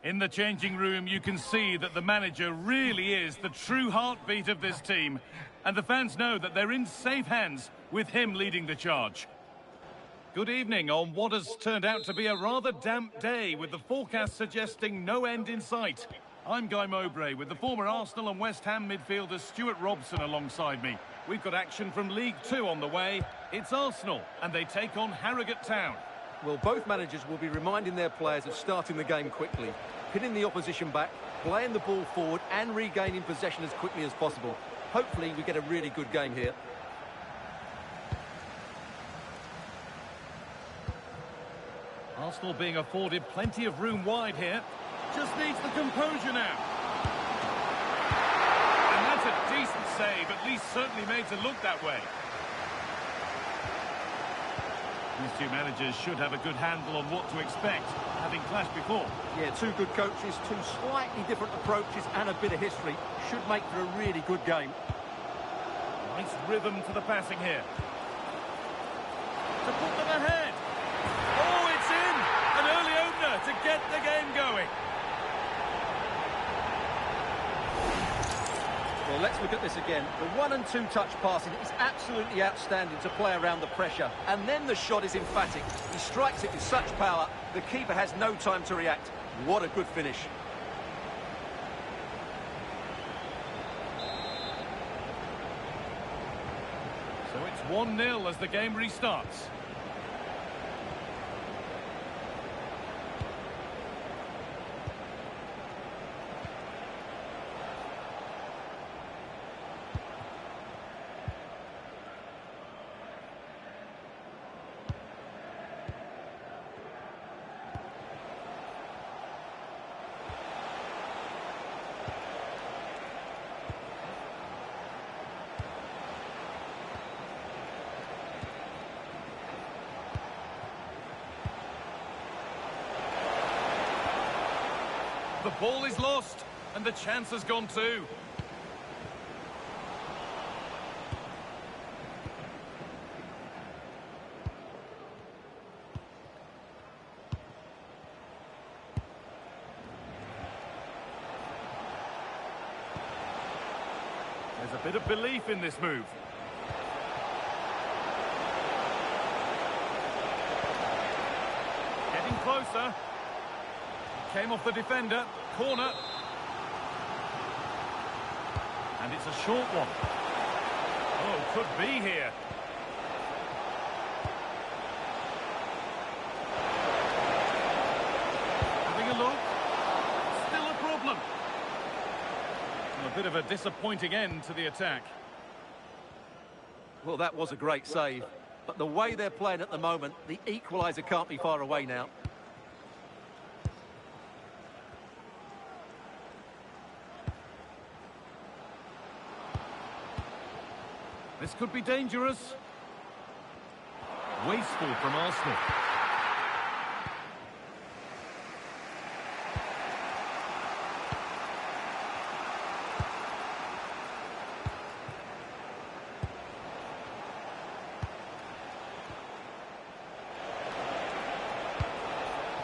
In the changing room, you can see that the manager really is the true heartbeat of this team. And the fans know that they're in safe hands with him leading the charge. Good evening on what has turned out to be a rather damp day, with the forecast suggesting no end in sight. I'm Guy Mowbray with the former Arsenal and West Ham midfielder Stuart Robson alongside me. We've got action from League Two on the way. It's Arsenal and they take on Harrogate Town. Well, both managers will be reminding their players of starting the game quickly, pinning the opposition back, playing the ball forward and regaining possession as quickly as possible. Hopefully we get a really good game here. Arsenal being afforded plenty of room wide here. Just needs the composure now. And that's a decent save, at least certainly made to look that way. These two managers should have a good handle on what to expect, having clashed before. Yeah, two good coaches, two slightly different approaches and a bit of history. Should make for a really good game. Nice rhythm to the passing here. To put them ahead. Oh, it's in! An early opener to get the game going. Well, let's look at this again. The 1 and 2 touch passing is absolutely outstanding to play around the pressure. And then the shot is emphatic. He strikes it with such power, the keeper has no time to react. What a good finish. So it's 1-0 as the game restarts. The ball is lost, and the chance has gone too. There's a bit of belief in this move. Getting closer. Came off the defender, corner. And it's a short one. Oh, could be here. Having a look. Still a problem. A bit of a disappointing end to the attack. Well, that was a great save. But the way they're playing at the moment, the equaliser can't be far away now. This could be dangerous. Wasteful from Arsenal.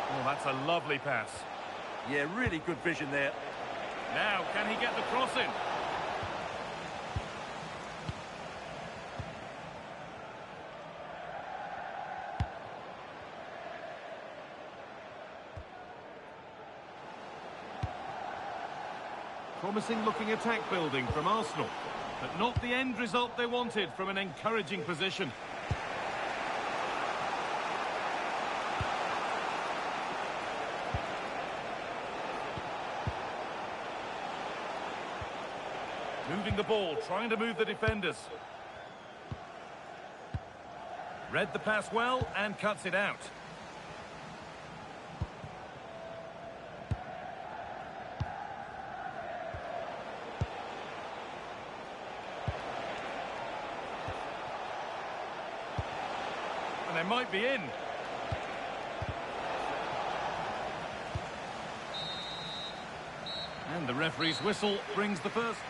Oh, that's a lovely pass. Yeah, really good vision there. Now, can he get the cross in? Promising looking attack building from Arsenal, but not the end result they wanted from an encouraging position. Moving the ball, trying to move the defenders. Read the pass well and cuts it out. And they might be in. And the referee's whistle brings the first.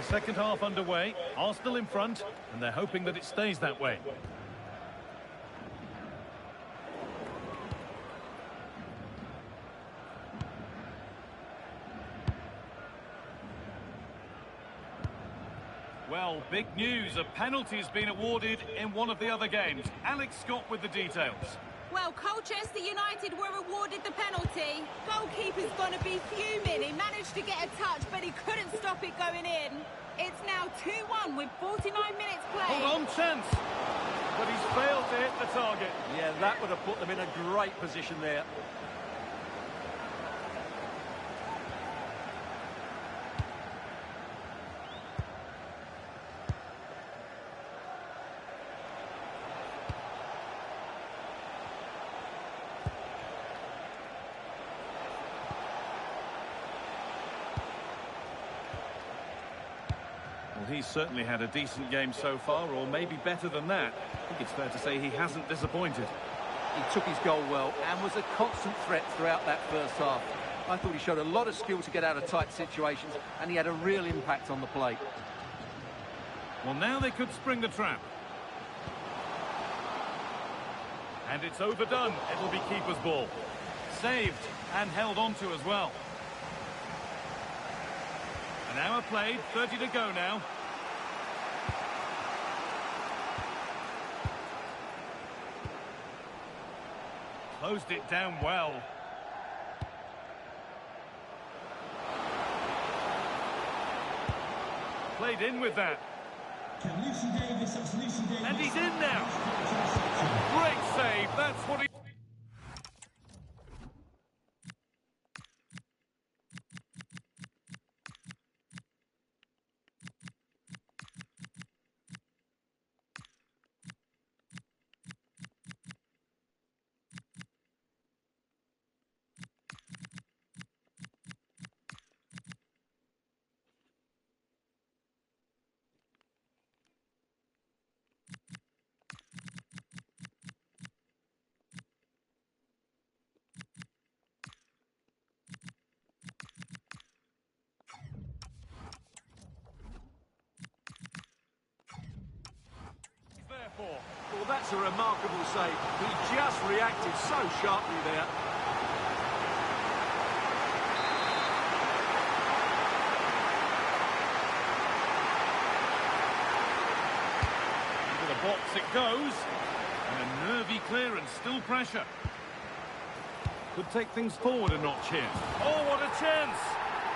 second half underway. Arsenal in front, and they're hoping that it stays that way. Well, big news. A penalty has been awarded in one of the other games. Alex Scott with the details. Well, Colchester United were awarded the penalty. Goalkeeper's going to be fuming. He managed to get a touch, but he couldn't stop it going in. It's now 2-1 with 49 minutes played. Hold on, chance. But he's failed to hit the target. Yeah, that would have put them in a great position there. Well, he's certainly had a decent game so far, or maybe better than that. I think it's fair to say he hasn't disappointed. He took his goal well and was a constant threat throughout that first half. I thought he showed a lot of skill to get out of tight situations, and he had a real impact on the play. Well, now they could spring the trap. And it's overdone. It'll be keeper's ball. Saved and held on to as well. An hour played, 30 to go now. Closed it down well. Played in with that. And he's in now. Great save. That's what he... Well, that's a remarkable save. He just reacted so sharply there. Into the box it goes. And a nervy clearance, still pressure. Could take things forward a notch here. Oh, what a chance!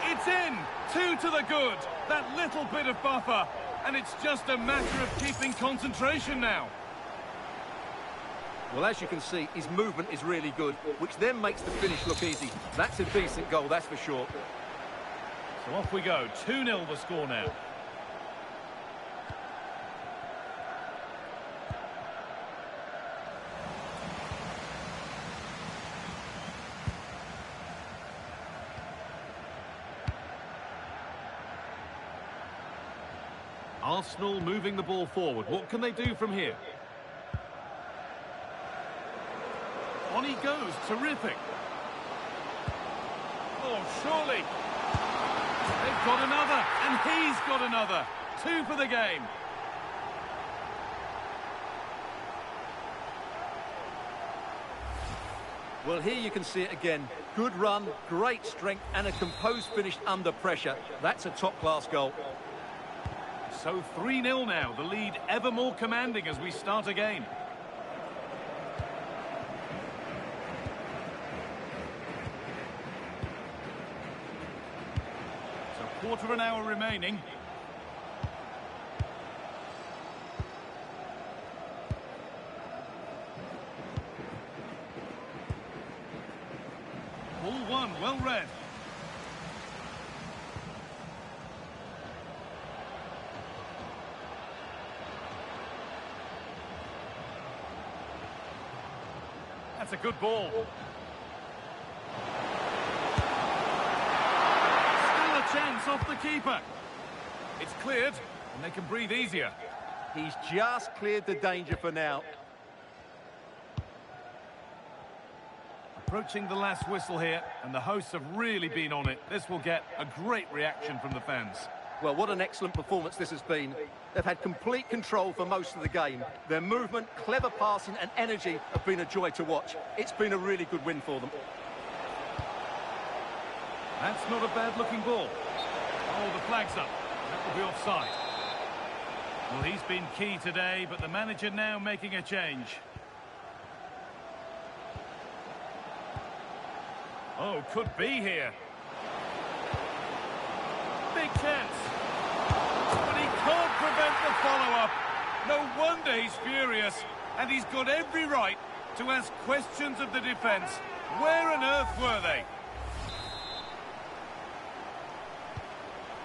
It's in! 2 to the good. That little bit of buffer. And it's just a matter of keeping concentration now. Well, as you can see, his movement is really good, which then makes the finish look easy. That's a decent goal, that's for sure. So off we go. 2-0 the score now. Arsenal moving the ball forward. What can they do from here? On he goes. Terrific. Oh, surely. They've got another. And he's got another. 2 for the game. Well, here you can see it again. Good run, great strength, and a composed finish under pressure. That's a top-class goal. So 3-0 now, the lead ever more commanding as we start again. So quarter of an hour remaining. Ball one, well read. That's a good ball. Still a chance off the keeper. It's cleared, and they can breathe easier. He's just cleared the danger for now. Approaching the last whistle here, and the hosts have really been on it. This will get a great reaction from the fans. Well, what an excellent performance this has been. They've had complete control for most of the game. Their movement, clever passing and energy have been a joy to watch. It's been a really good win for them. That's not a bad-looking ball. Oh, the flag's up. That will be offside. Well, he's been key today, but the manager now making a change. Oh, could be here. Big chance. But he can't prevent the follow-up. No wonder he's furious. And he's got every right to ask questions of the defence. Where on earth were they?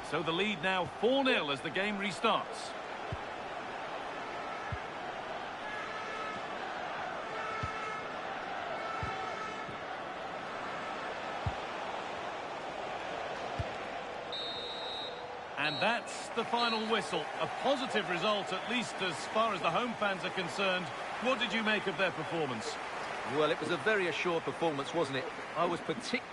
So the lead now 4-0 as the game restarts. And that's the final whistle. A positive result, at least as far as the home fans are concerned. What did you make of their performance? Well, it was a very assured performance, wasn't it? I was particularly...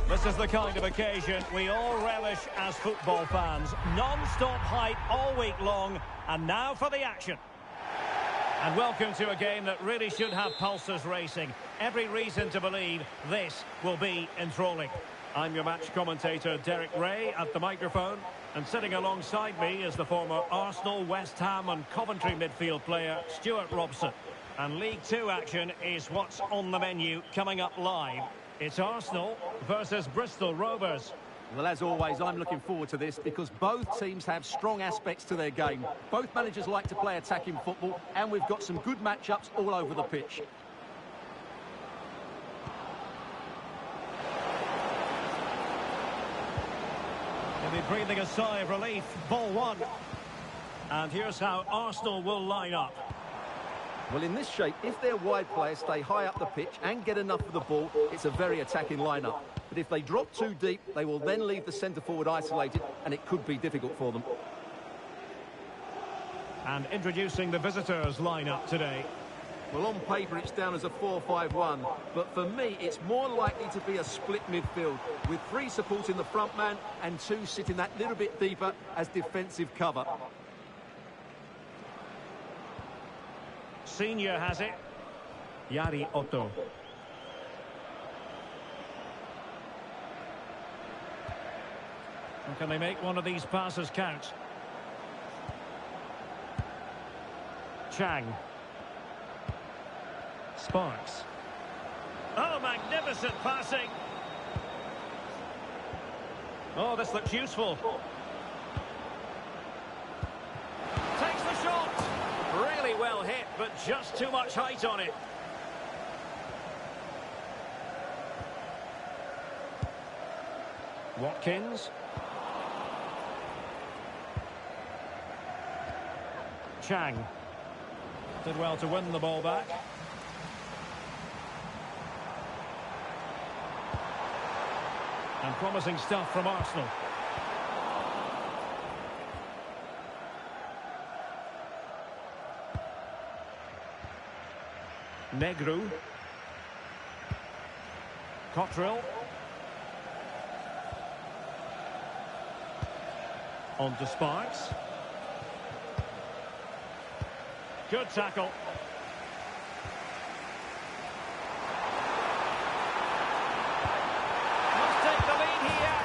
This is the kind of occasion we all relish as football fans. Non-stop hype all week long, and now for the action. And welcome to a game that really should have pulses racing. Every reason to believe this will be enthralling. I'm your match commentator, Derek Ray, at the microphone. And sitting alongside me is the former Arsenal, West Ham and Coventry midfield player, Stuart Robson. And League Two action is what's on the menu coming up live. It's Arsenal versus Bristol Rovers. Well, as always, I'm looking forward to this because both teams have strong aspects to their game. Both managers like to play attacking football, and we've got some good matchups all over the pitch. They'll be breathing a sigh of relief. Ball one. And here's how Arsenal will line up. Well, in this shape, if their wide players stay high up the pitch and get enough of the ball, it's a very attacking lineup. But if they drop too deep, they will then leave the centre-forward isolated, and it could be difficult for them. And introducing the visitors' lineup today. Well, on paper, it's down as a 4-5-1. But for me, it's more likely to be a split midfield, with 3 supporting the front man and 2 sitting that little bit deeper as defensive cover. Senior has it. Yari Otto. And can they make one of these passes count? Chang. Sparks. Oh, magnificent passing. Oh, this looks useful. well hit, but just too much height on it. Watkins. Chang. Did well to win the ball back. And promising stuff from Arsenal. Negru. Cottrell. On to Sparks. Good tackle. Must take the lead here.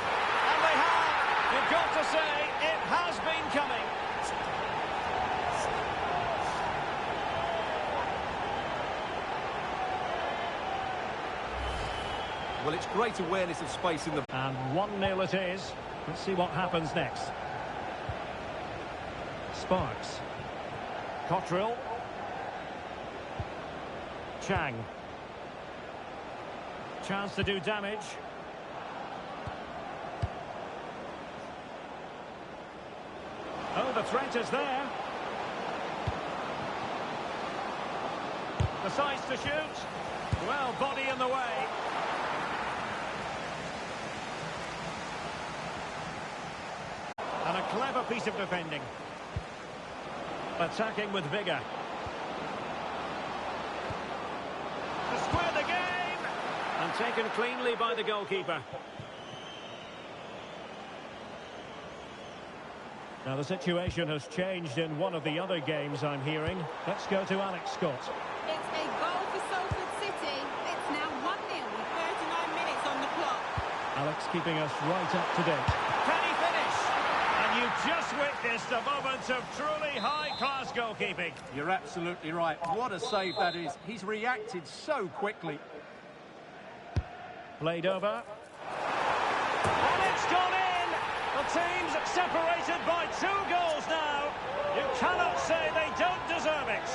And they have. You've got to say, it has been coming. Well, it's great awareness of space in the... And 1-0 it is. Let's see what happens next. Sparks. Cottrell. Chang. Chance to do damage. Oh, the threat is there. Decides to shoot. Well, body in the way. And a clever piece of defending. Attacking with vigour. To square the game! And taken cleanly by the goalkeeper. Now the situation has changed in one of the other games I'm hearing. Let's go to Alex Scott. It's a goal for Salford City. It's now 1-0 with 39 minutes on the clock. Alex keeping us right up to date. Can he finish? And you've just witnessed a moment of truly high-class goalkeeping. You're absolutely right. What a save that is. He's reacted so quickly. Played over. And it's gone in! The team's separated by 2 goals now. You cannot say they don't deserve it.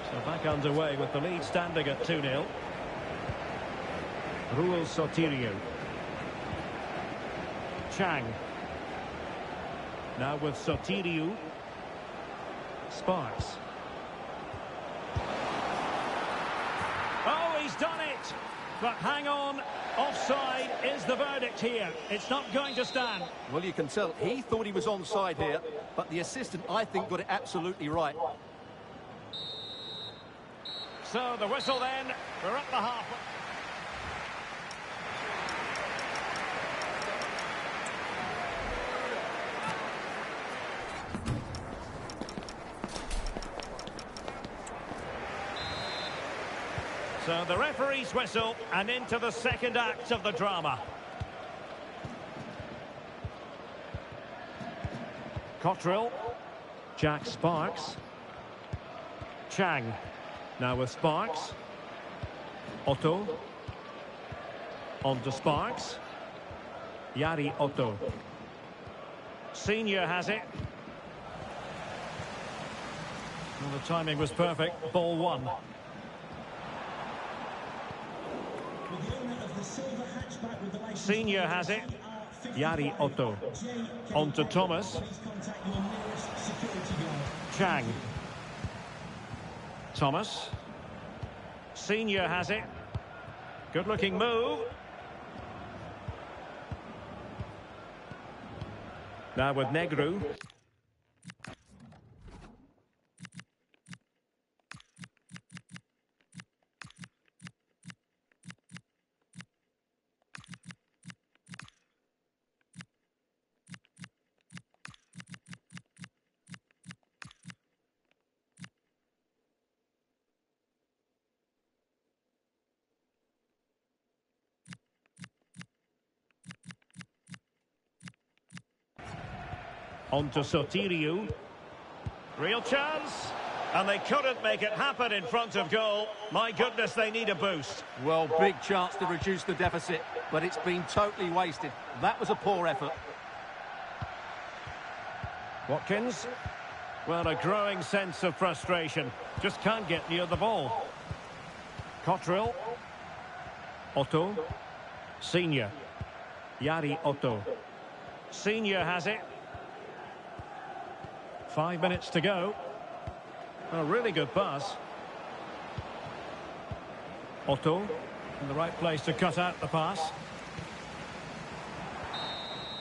So back underway with the lead standing at 2-0. Ruel Sotirio. Chang. Now with Sotirio. Sparks. Oh, he's done it! But hang on, offside is the verdict here. It's not going to stand. Well, you can tell he thought he was onside here, but the assistant, I think, got it absolutely right. So the whistle then, we're at the half. So the referee's whistle, and into the second act of the drama. Cottrell. Jack Sparks. Chang. Now with Sparks. Otto. On to Sparks. Yari Otto. Senior has it. Well, the timing was perfect. Ball 1. Senior has it. Yari Otto. On to Thomas. Chang. Thomas. Senior has it. Good looking move. Now with Negru. On to Sotirio. Real chance. And they couldn't make it happen in front of goal. My goodness, they need a boost. Well, big chance to reduce the deficit, but it's been totally wasted. That was a poor effort. Watkins. Well, a growing sense of frustration. Just can't get near the ball. Cottrell. Otto. Senior. Yari Otto. Senior has it. 5 minutes to go. A really good pass. Otto in the right place to cut out the pass.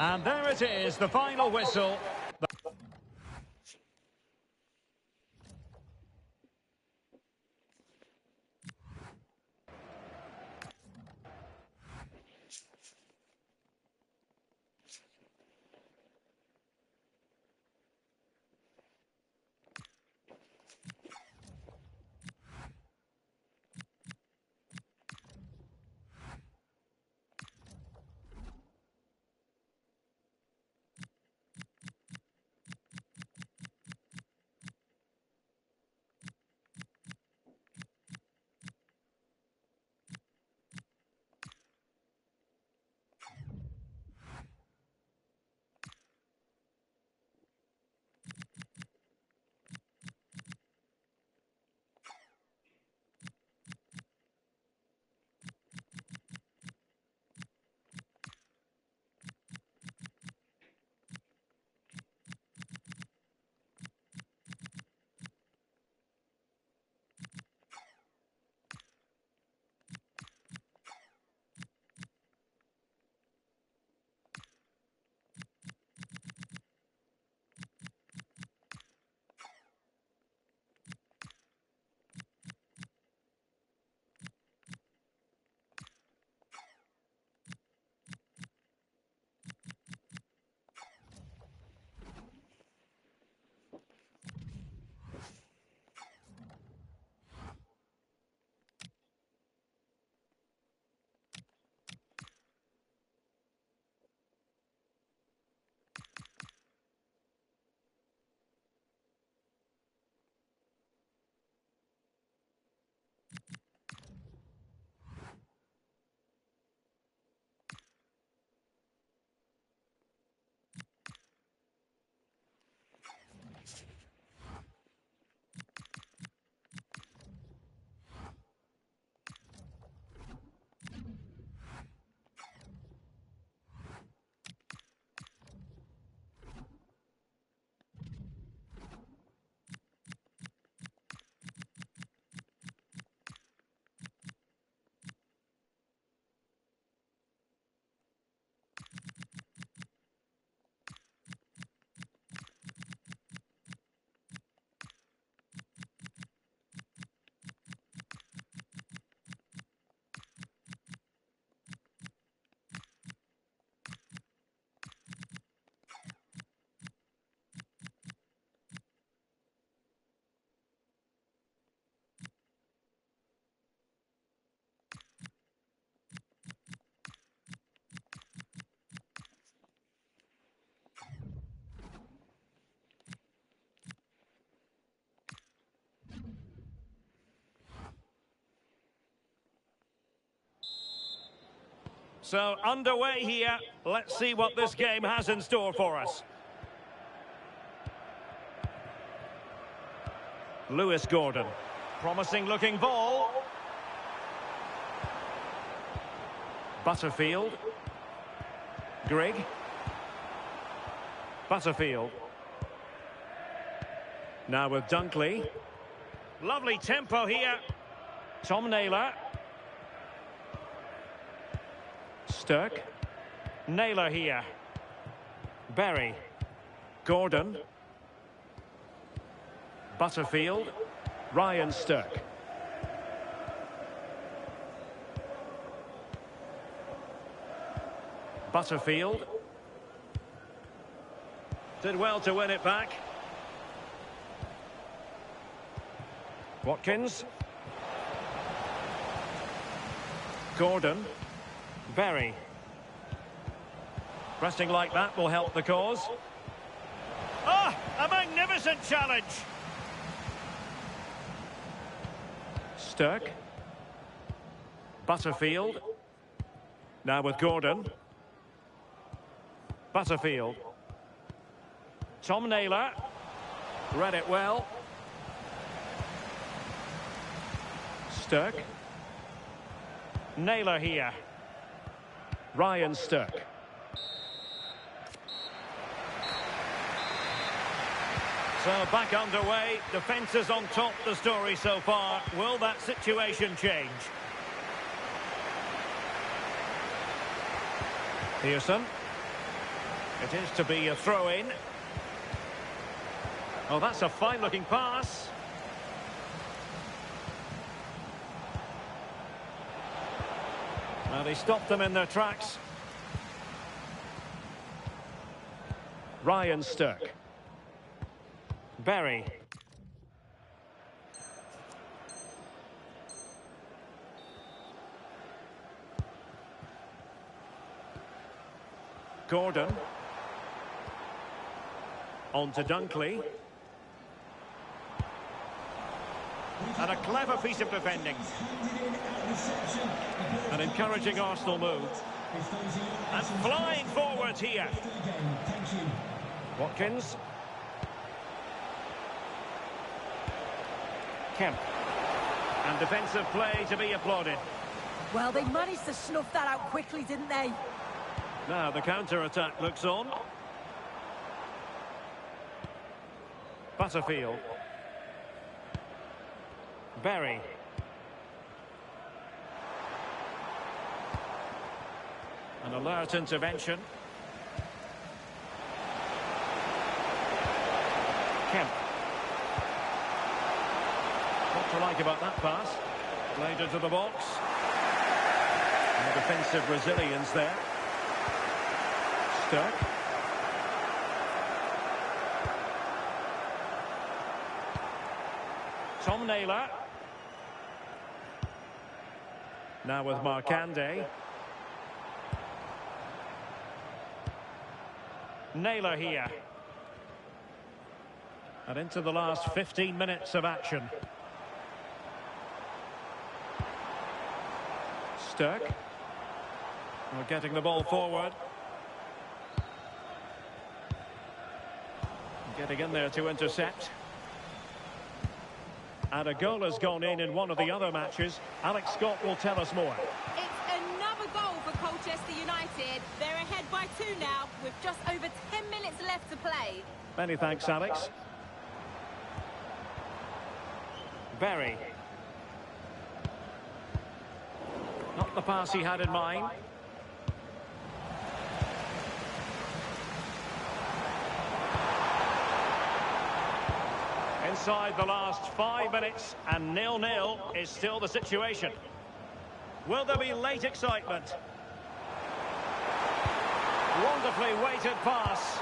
And there it is, the final whistle. So underway here. Let's see what this game has in store for us. Lewis Gordon. Promising looking ball. Butterfield. Grigg. Butterfield. Now with Dunkley. Lovely tempo here. Tom Naylor. Stirk. Naylor here. Berry. Gordon. Butterfield. Ryan Stirk. Butterfield. Did well to win it back. Watkins. Gordon. Berry. Pressing like that will help the cause. Ah, a magnificent challenge. Stirk. Butterfield. Now with Gordon. Butterfield. Tom Naylor. Read it well. Stirk. Naylor here. Ryan Stirk. So back underway. Defence is on top, the story so far. Will that situation change? Pearson. It is to be a throw-in. Oh, that's a fine-looking pass. Well, they stopped them in their tracks. Ryan Stirk. Berry. Gordon. On to Dunkley. And a clever piece of defending. An encouraging Arsenal move. And flying forward here. Watkins. Kemp. And defensive play to be applauded. Well, they managed to snuff that out quickly, didn't they? Now the counter-attack looks on. Butterfield. Berry. An alert intervention. Kemp. What to like about that pass? Played into the box. And defensive resilience there. Stirk. Tom Naylor. Now with Markande. Naylor here. And into the last 15 minutes of action. Stirk. We're getting the ball forward. Getting in there to intercept. And a goal has gone in one of the other matches. Alex Scott will tell us more. It's another goal for Colchester United. They're ahead by 2 now, with just over 10 minutes left to play. Many thanks, Alex. Berry. Not the pass he had in mind. Inside the last 5 minutes, and 0-0 is still the situation. Will there be late excitement? Wonderfully weighted pass.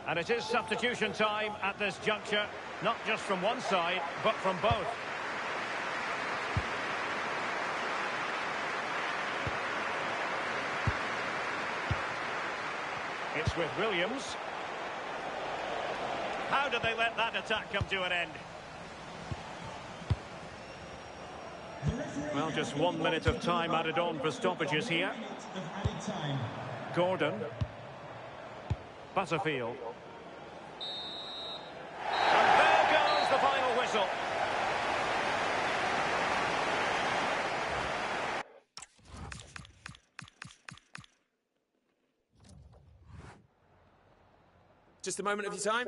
And it is substitution time at this juncture, not just from one side, but from both. It's with Williams. How did they let that attack come to an end? Well, just 1 minute of time added on for stoppages here. Gordon. Butterfield. And there goes the final whistle. Just a moment of your time.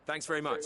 Thanks very much.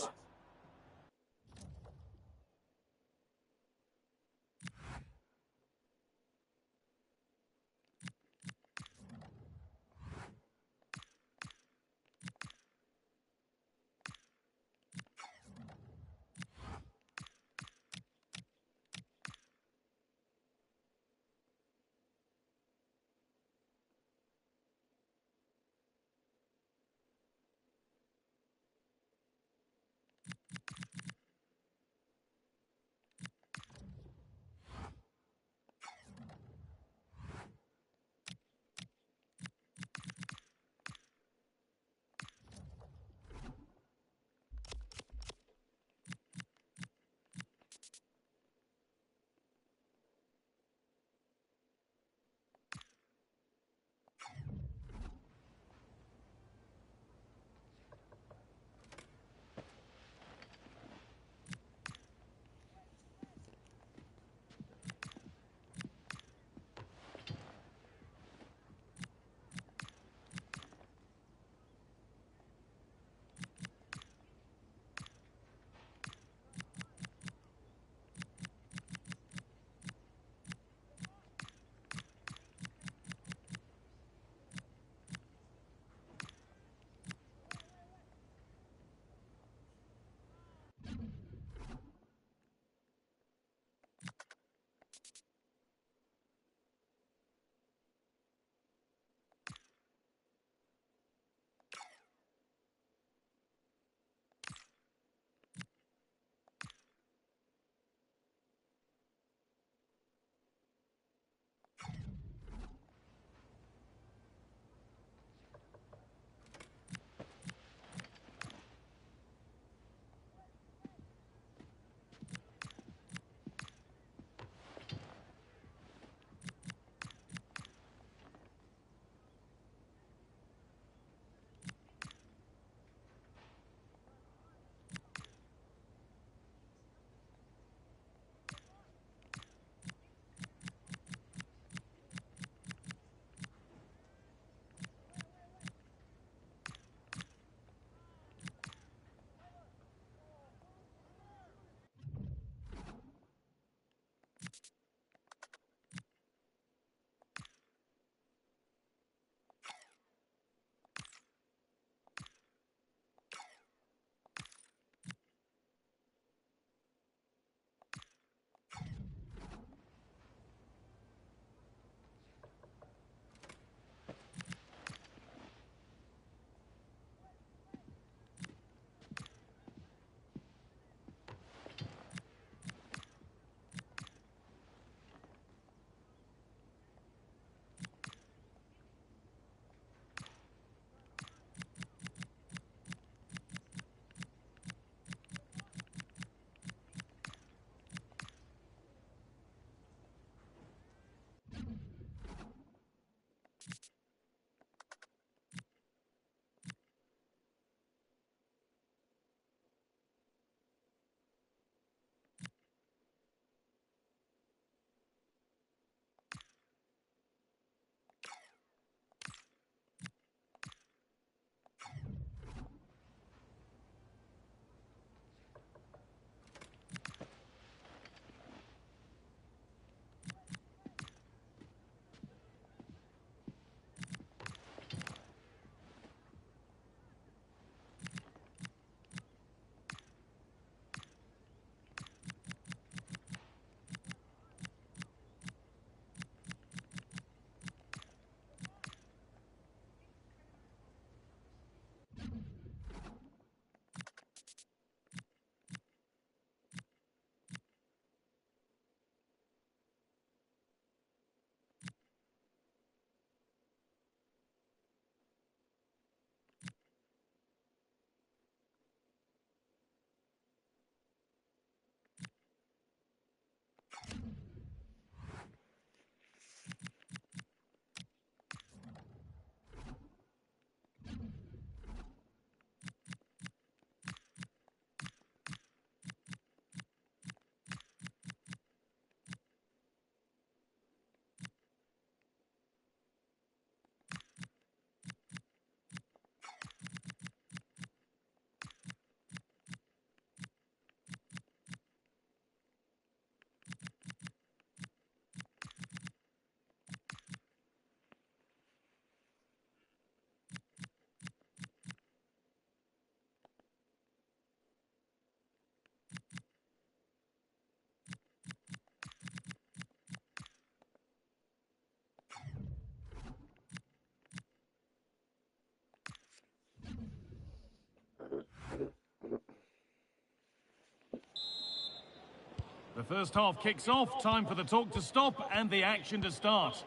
First half kicks off, time for the talk to stop and the action to start.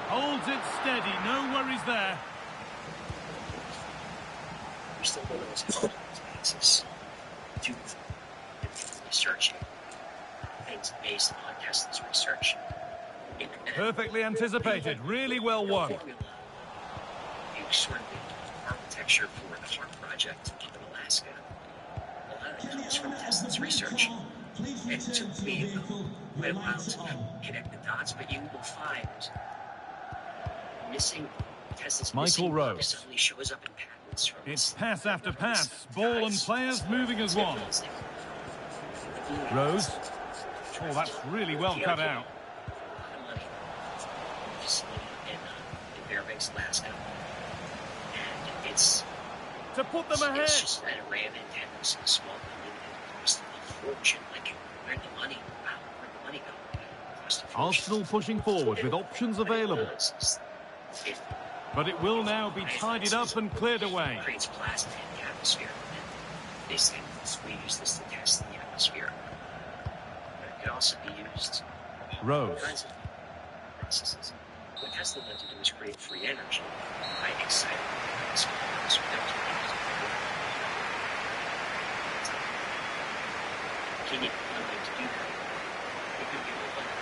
Holds it steady, no worries there. We're still one of those passes to researching things based on Tesla's research. Perfectly anticipated, really well won. You sort of the architecture for the Heart Project up in Alaska. A lot of it comes from Tesla's research. It took me quite a while to connect the dots, but you will find missing Tesla's Michael Rose. suddenly shows up in patents from It's pass after pass, ball and players moving as one. Rose. Oh, that's really well cut out. In Fairbanks, Alaska. And it's To put them ahead. It's just that a RAM antenna is a small building that cost a fortune. Like, where'd the money go? Arsenal pushing forward with options available. But it will now be tidied up and cleared away. It creates plasma in the atmosphere. And they say we use this to test the atmosphere. But it could also be used Rose. kinds of processes. What Tesla meant to do is create free energy by exciting the atmosphere. So he needed funding to do that. He couldn't get the funding.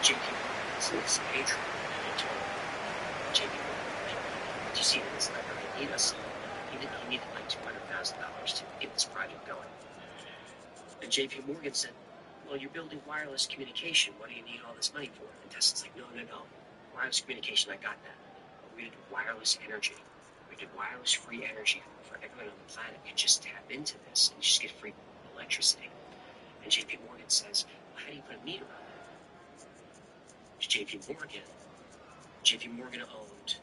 JP Morgan is a patron, and he told JP Morgan, did you see in his letter? He needed like $200,000 to get this project going. And JP Morgan said, well, you're building wireless communication. What do you need all this money for? And Tesla's like, no. Wireless communication, I got that. But we did wireless energy. We did wireless free energy for everyone on the planet. You just tap into this and you just get free electricity. And JP Morgan says, well, how do you put a meter on that? It's JP Morgan. JP Morgan owned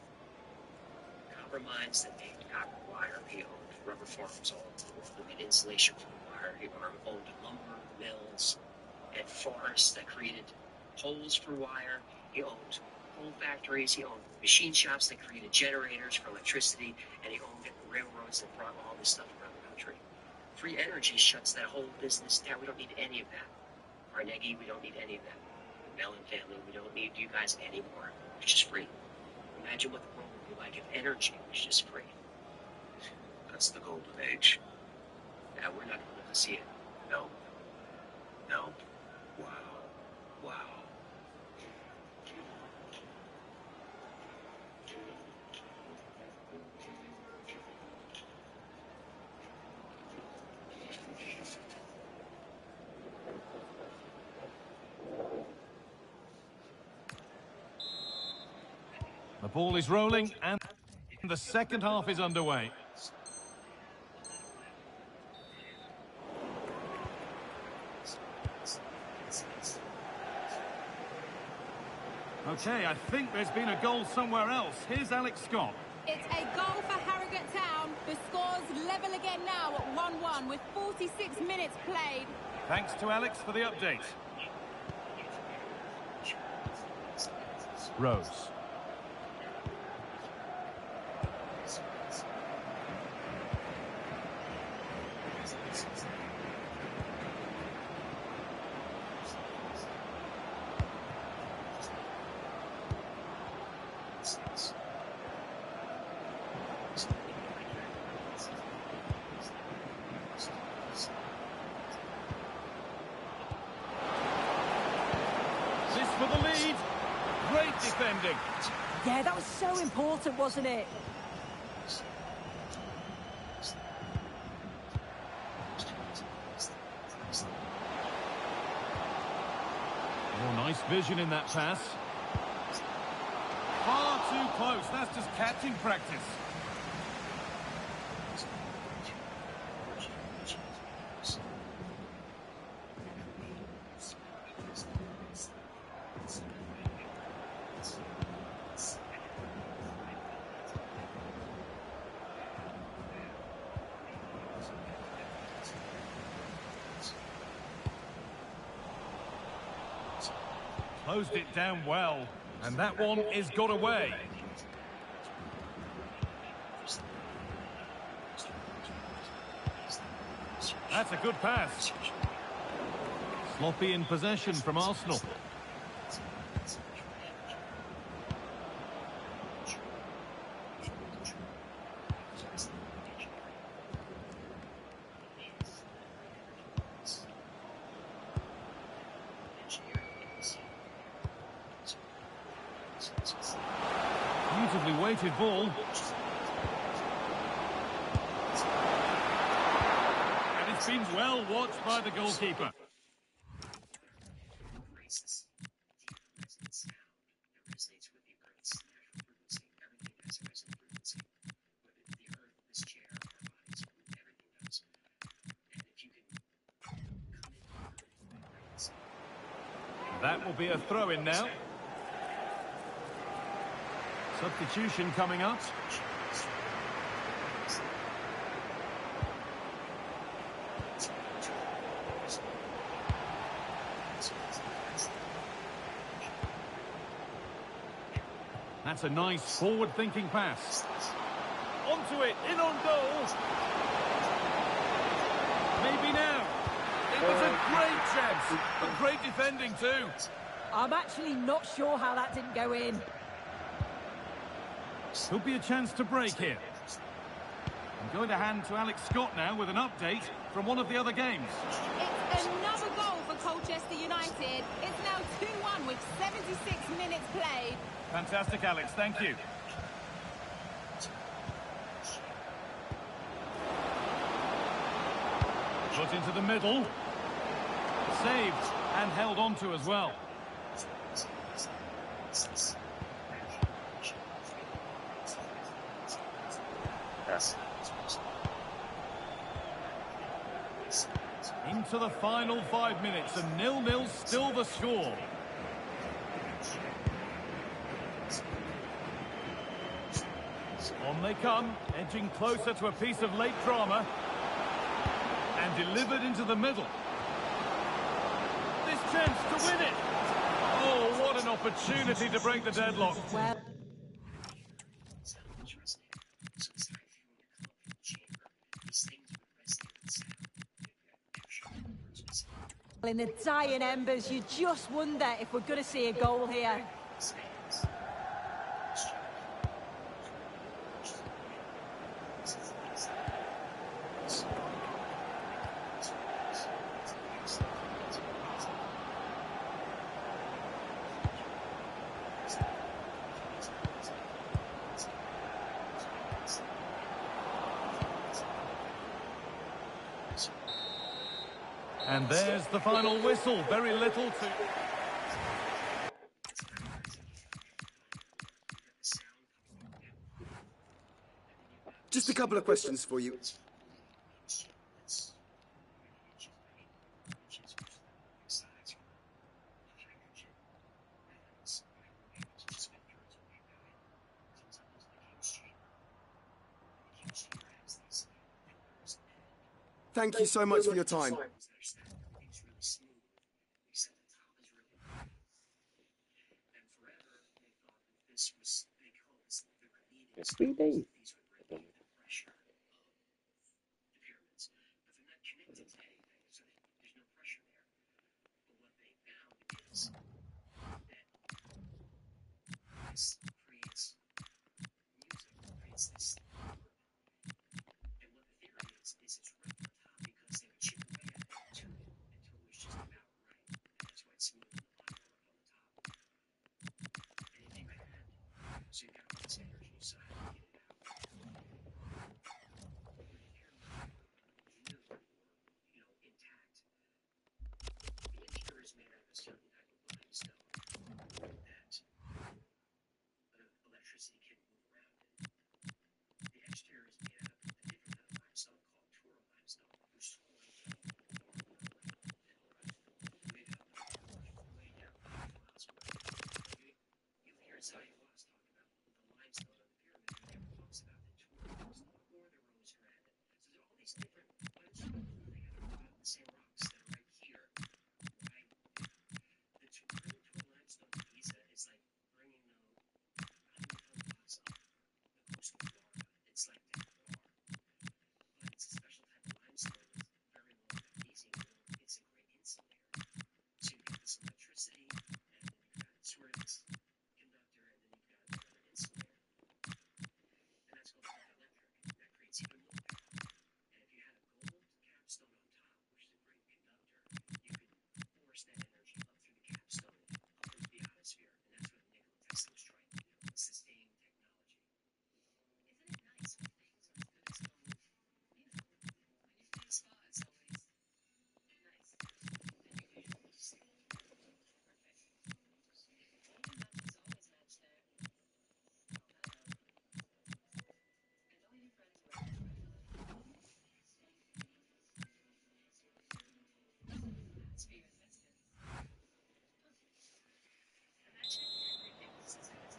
copper mines that made copper wire. He owned rubber farms all over the world that made insulation from wire. He owned lumber mills and forests that created poles for wire. He owned coal factories. He owned machine shops that created generators for electricity. And he owned railroads that brought all this stuff around the country. Free energy shuts that whole business down. We don't need any of that. Carnegie, we don't need any of that. The Mellon family, we don't need you guys anymore. It's just free. Imagine what the world would be like if energy was just free. That's the golden age. Now we're not going to see it. No. Wow. The ball is rolling and the second half is underway. Okay, I think there's been a goal somewhere else. Here's Alex Scott. It's a goal for Harrogate Town. The score's level again now at 1-1 with 46 minutes played. Thanks to Alex for the update. Rose. For the lead. Great defending. Yeah, that was so important, wasn't it? Oh, nice vision in that pass. Far too close. That's just catching practice. Closed it down well. And that one is got away. That's a good pass. Sloppy in possession from Arsenal. Beautifully weighted ball. And it's been well watched by the goalkeeper. That will be a throw-in now. Substitution coming up. That's a nice forward-thinking pass. Onto it, in on goal. Maybe now. It was a great chance, but great defending too. I'm actually not sure how that didn't go in. Could be a chance to break here. I'm going to hand to Alex Scott now with an update from one of the other games. It's another goal for Colchester United. It's now 2-1 with 76 minutes played. Fantastic, Alex. Thank you. Put into the middle. Saved and held on to as well. Into the final 5 minutes, and 0-0 still the score. On they come, edging closer to a piece of late drama. And delivered into the middle. This chance to win it. Oh, what an opportunity to break the deadlock. Well, in the dying embers, you just wonder if we're going to see a goal here. And there's the final whistle. Very little to... Just a couple of questions for you. Thank you so much for your time. It's 3 days.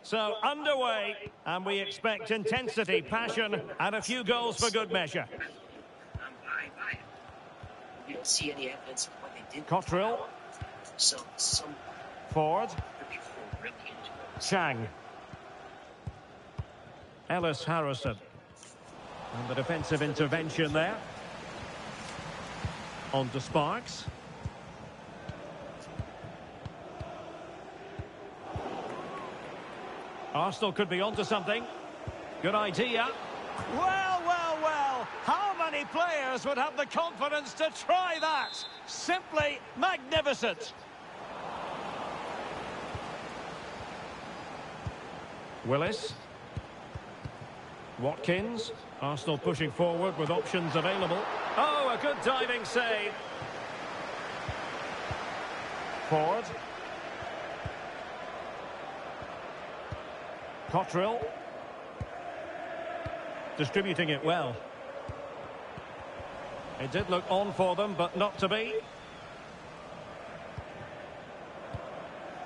So underway, and we expect intensity, passion, and a few goals for good measure. We don't see any evidence of what they did. Cottrell. So some Ford. really into it. Chang. Ellis Harrison. And the defensive intervention there. On to Sparks. Arsenal could be onto something. Good idea. Well, well, well. How many players would have the confidence to try that? Simply magnificent. Willis. Watkins. Arsenal pushing forward with options available. Oh, a good diving save. Ford. Cottrell. Distributing it well. It did look on for them, but not to be.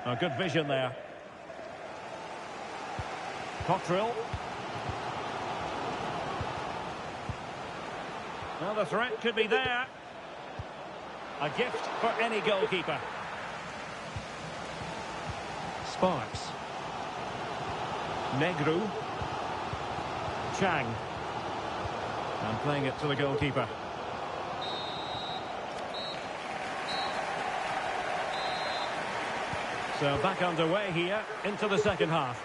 A good vision there. Cottrell. Well, the threat could be there. A gift for any goalkeeper. Sparks. Negru. Chang. And playing it to the goalkeeper. So back underway here into the second half.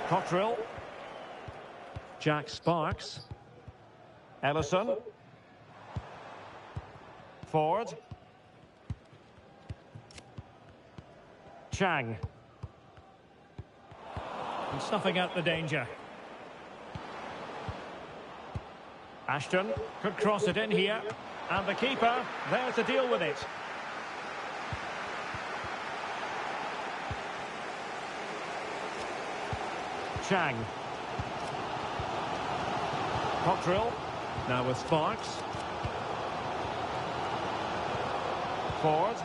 Cottrell. Jack Sparks. Ellison. Ford. Chang. And snuffing out the danger. Ashton could cross it in here. And the keeper there to deal with it. Chang. Cottrell. Now with Sparks. Ford.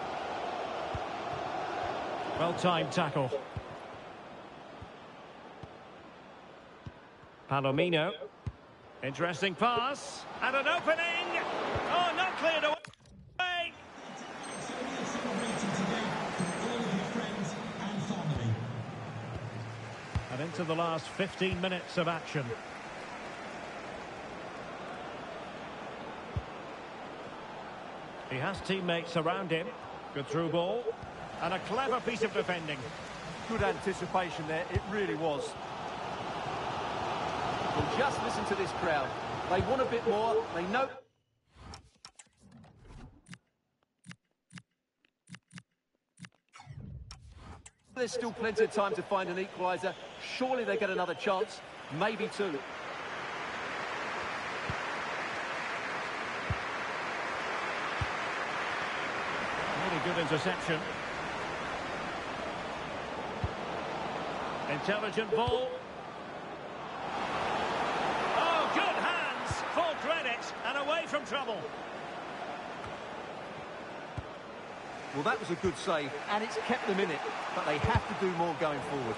Well-timed tackle. Palomino. Interesting pass. And an opening. Oh, not cleared away. And into the last 15 minutes of action. He has teammates around him. Good through ball. And a clever piece of defending. Good anticipation there, it really was. Well, just listen to this crowd. They want a bit more, they know... There's still plenty of time to find an equaliser. Surely they get another chance, maybe two. Really good interception. Intelligent ball. Oh, good hands. Full credit and away from trouble. Well, that was a good save, and it's kept them in it, but they have to do more going forward.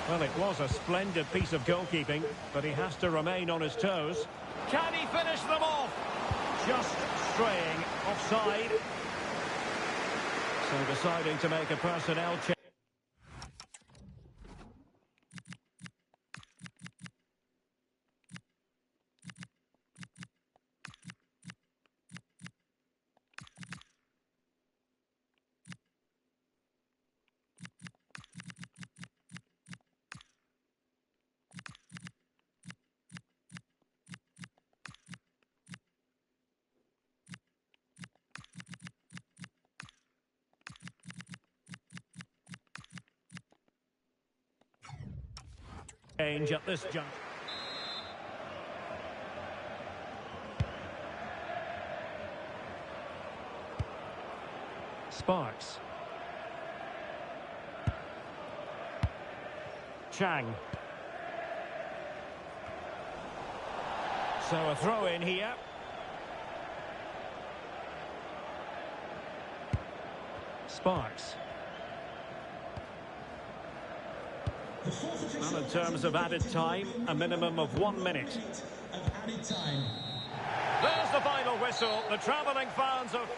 Well, it was a splendid piece of goalkeeping, but he has to remain on his toes. Can he finish them off? Just straying offside. So deciding to make a personnel change. Change at this juncture. Sparks. Chang. So a throw in here. sparks. Well, in terms of added time, a minimum of 1 minute. There's the final whistle. The travelling fans of...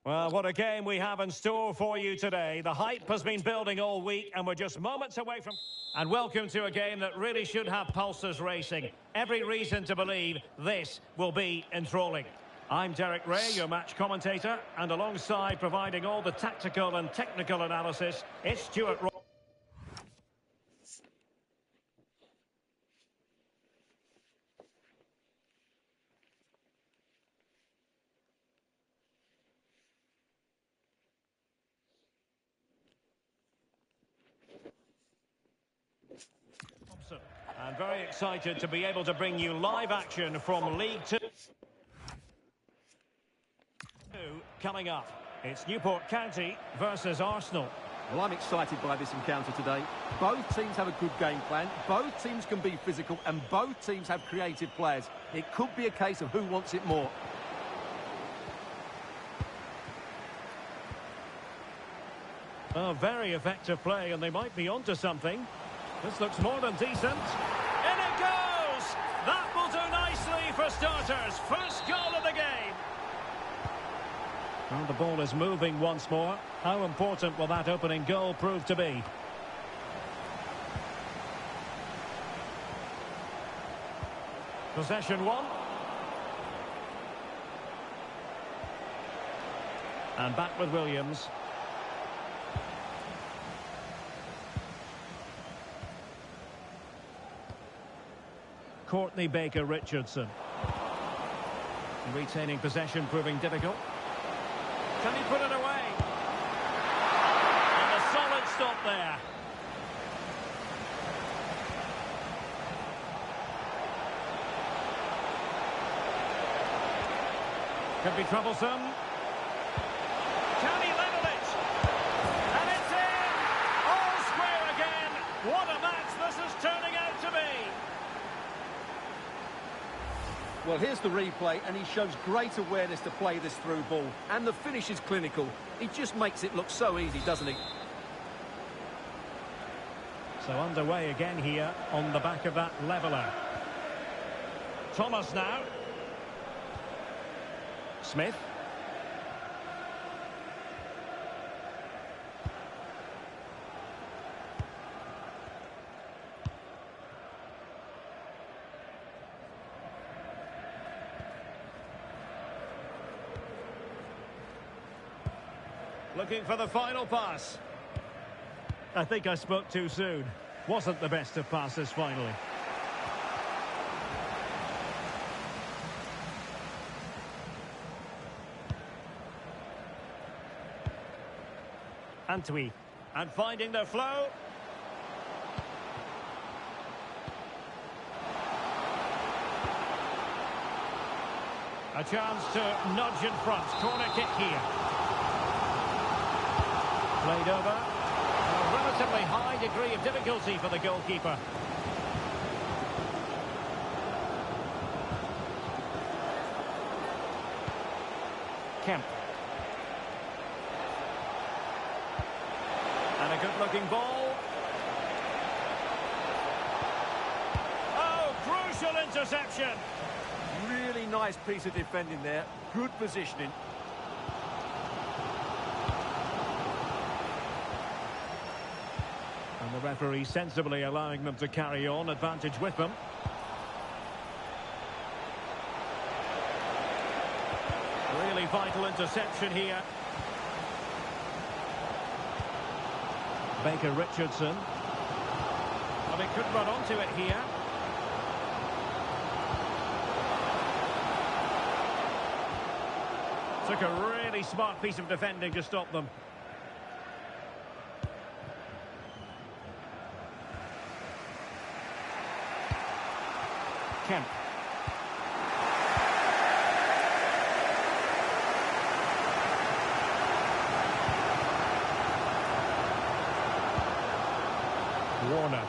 Well, what a game we have in store for you today. The hype has been building all week, and we're just moments away from... And welcome to a game that really should have pulses racing. Every reason to believe this will be enthralling. I'm Derek Ray, your match commentator, and alongside providing all the tactical and technical analysis, it's Stuart Roy. And very excited to be able to bring you live action from League Two. Coming up, it's Newport County versus Arsenal. Well, I'm excited by this encounter today. Both teams have a good game plan, both teams can be physical, and both teams have creative players. It could be a case of who wants it more. Oh, very effective play, and they might be onto something. This looks more than decent. In it goes! That will do nicely for starters. First goal of the game. Well, the ball is moving once more. How important will that opening goal prove to be? Possession one. And back with Williams. Courtney Baker-Richardson. Retaining possession proving difficult. Can he put it away? And a solid stop there. Could be troublesome. Can he level it? And it's in! All square again. What a match this is turning out to be. Well, here's the replay, and he shows great awareness to play this through ball. And the finish is clinical. He just makes it look so easy, doesn't he? So underway again here on the back of that leveller. Thomas now. Smith. Looking for the final pass. I think I spoke too soon. Wasn't the best of passes finally. Antwi. And finding the flow. A chance to nudge in front. Corner kick here. Played over. A relatively high degree of difficulty for the goalkeeper. Kemp. And a good-looking ball. Oh, crucial interception. Really nice piece of defending there. Good positioning. And the referee sensibly allowing them to carry on, advantage with them. Really vital interception here. Baker-Richardson. Well, he could run onto it here. Took a really smart piece of defending to stop them. Kemp. Warner.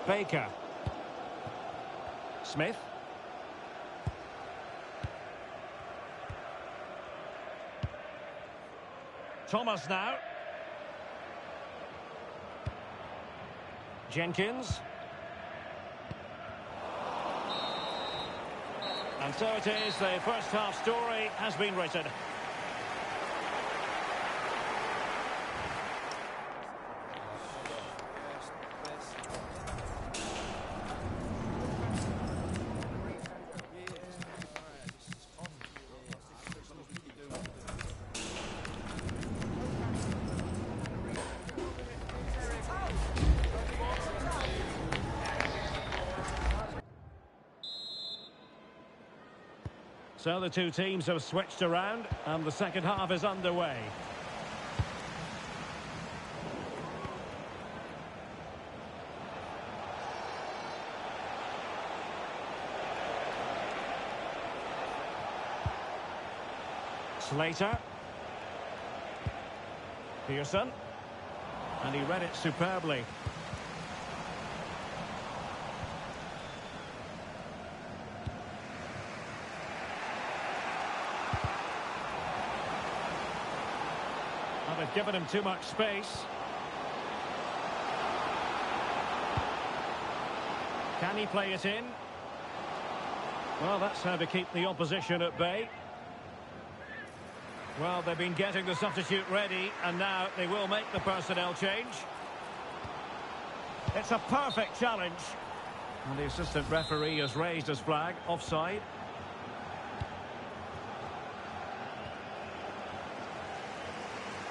Baker. Smith. Thomas now. Jenkins. And so it is, the first half story has been written. So the two teams have switched around and the second half is underway. Slater. Pearson. And he read it superbly. They've given him too much space. Can he play it in? Well, that's how to keep the opposition at bay. Well, they've been getting the substitute ready, and now they will make the personnel change. It's a perfect challenge. And the assistant referee has raised his flag, offside.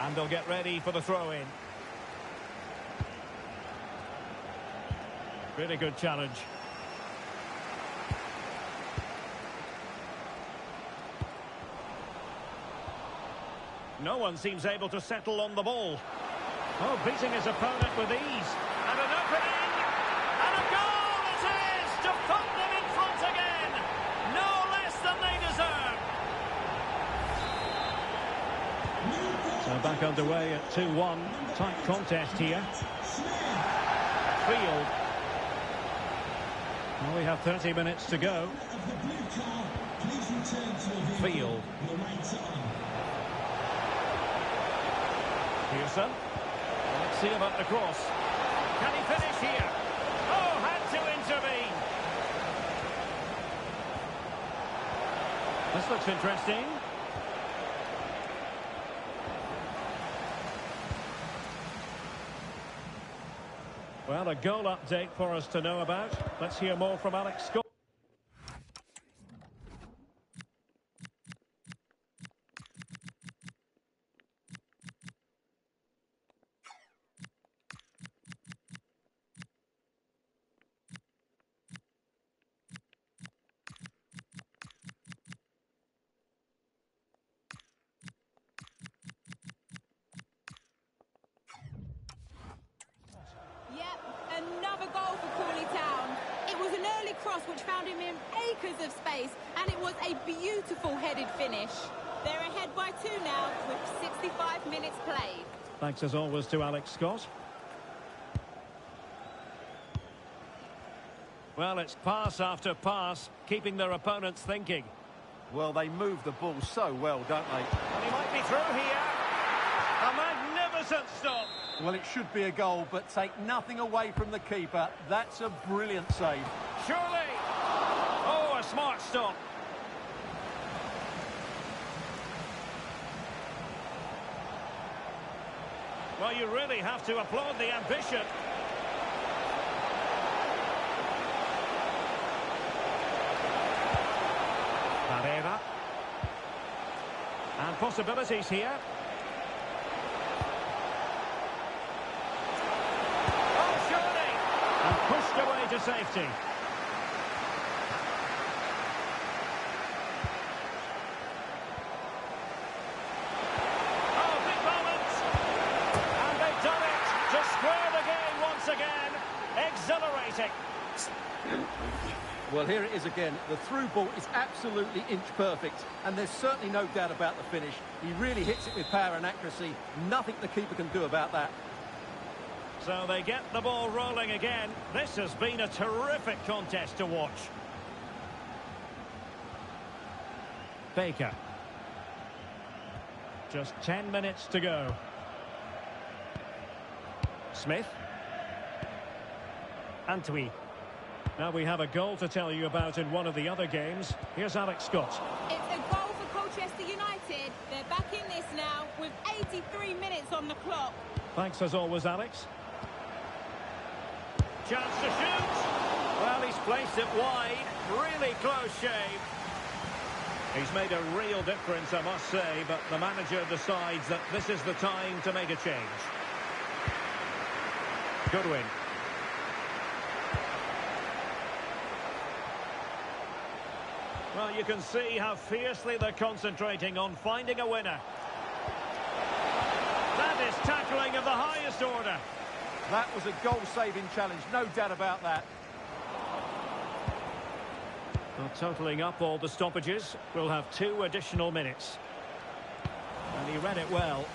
And they'll get ready for the throw-in. Really good challenge. No one seems able to settle on the ball. Oh, beating his opponent with ease. And an opening! And a goal it is! To put them in front again! No less than they deserve! So back underway at 2-1. Tight contest here. Field. Well, we have 30 minutes to go. Field. Pearson. Let's see about the cross. Can he finish here? Oh, had to intervene. This looks interesting. Well, a goal update for us to know about. Let's hear more from Alex Scott. Another goal for Crawley Town. It was an early cross which found him in acres of space, and it was a beautiful headed finish. They're ahead by 2 now with 65 minutes played. Thanks as always to Alex Scott. Well, it's pass after pass, keeping their opponents thinking. Well, they move the ball so well, don't they? And he might be through here. A magnificent stop. Well, it should be a goal, but take nothing away from the keeper. That's a brilliant save. Surely. Oh, a smart stop. Well, you really have to applaud the ambition. Pereira. And possibilities here. Pushed away to safety. Oh, big moment! And they've done it to square the game once again. Exhilarating. Well, here it is again. The through ball is absolutely inch perfect, and there's certainly no doubt about the finish. He really hits it with power and accuracy. Nothing the keeper can do about that. So they get the ball rolling again. This has been a terrific contest to watch. Baker. Just 10 minutes to go. Smith. Antwi. Now we have a goal to tell you about in one of the other games. Here's Alex Scott. It's a goal for Colchester United. They're back in this now with 83 minutes on the clock. Thanks as always, Alex. Chance to shoot. Well, he's placed it wide. Really close shave. He's made a real difference, I must say, but the manager decides that this is the time to make a change. Goodwin. Well, you can see how fiercely they're concentrating on finding a winner. That is tackling of the highest order. That was a goal-saving challenge, no doubt about that. Well, totalling up all the stoppages, we'll have 2 additional minutes. And he read it well.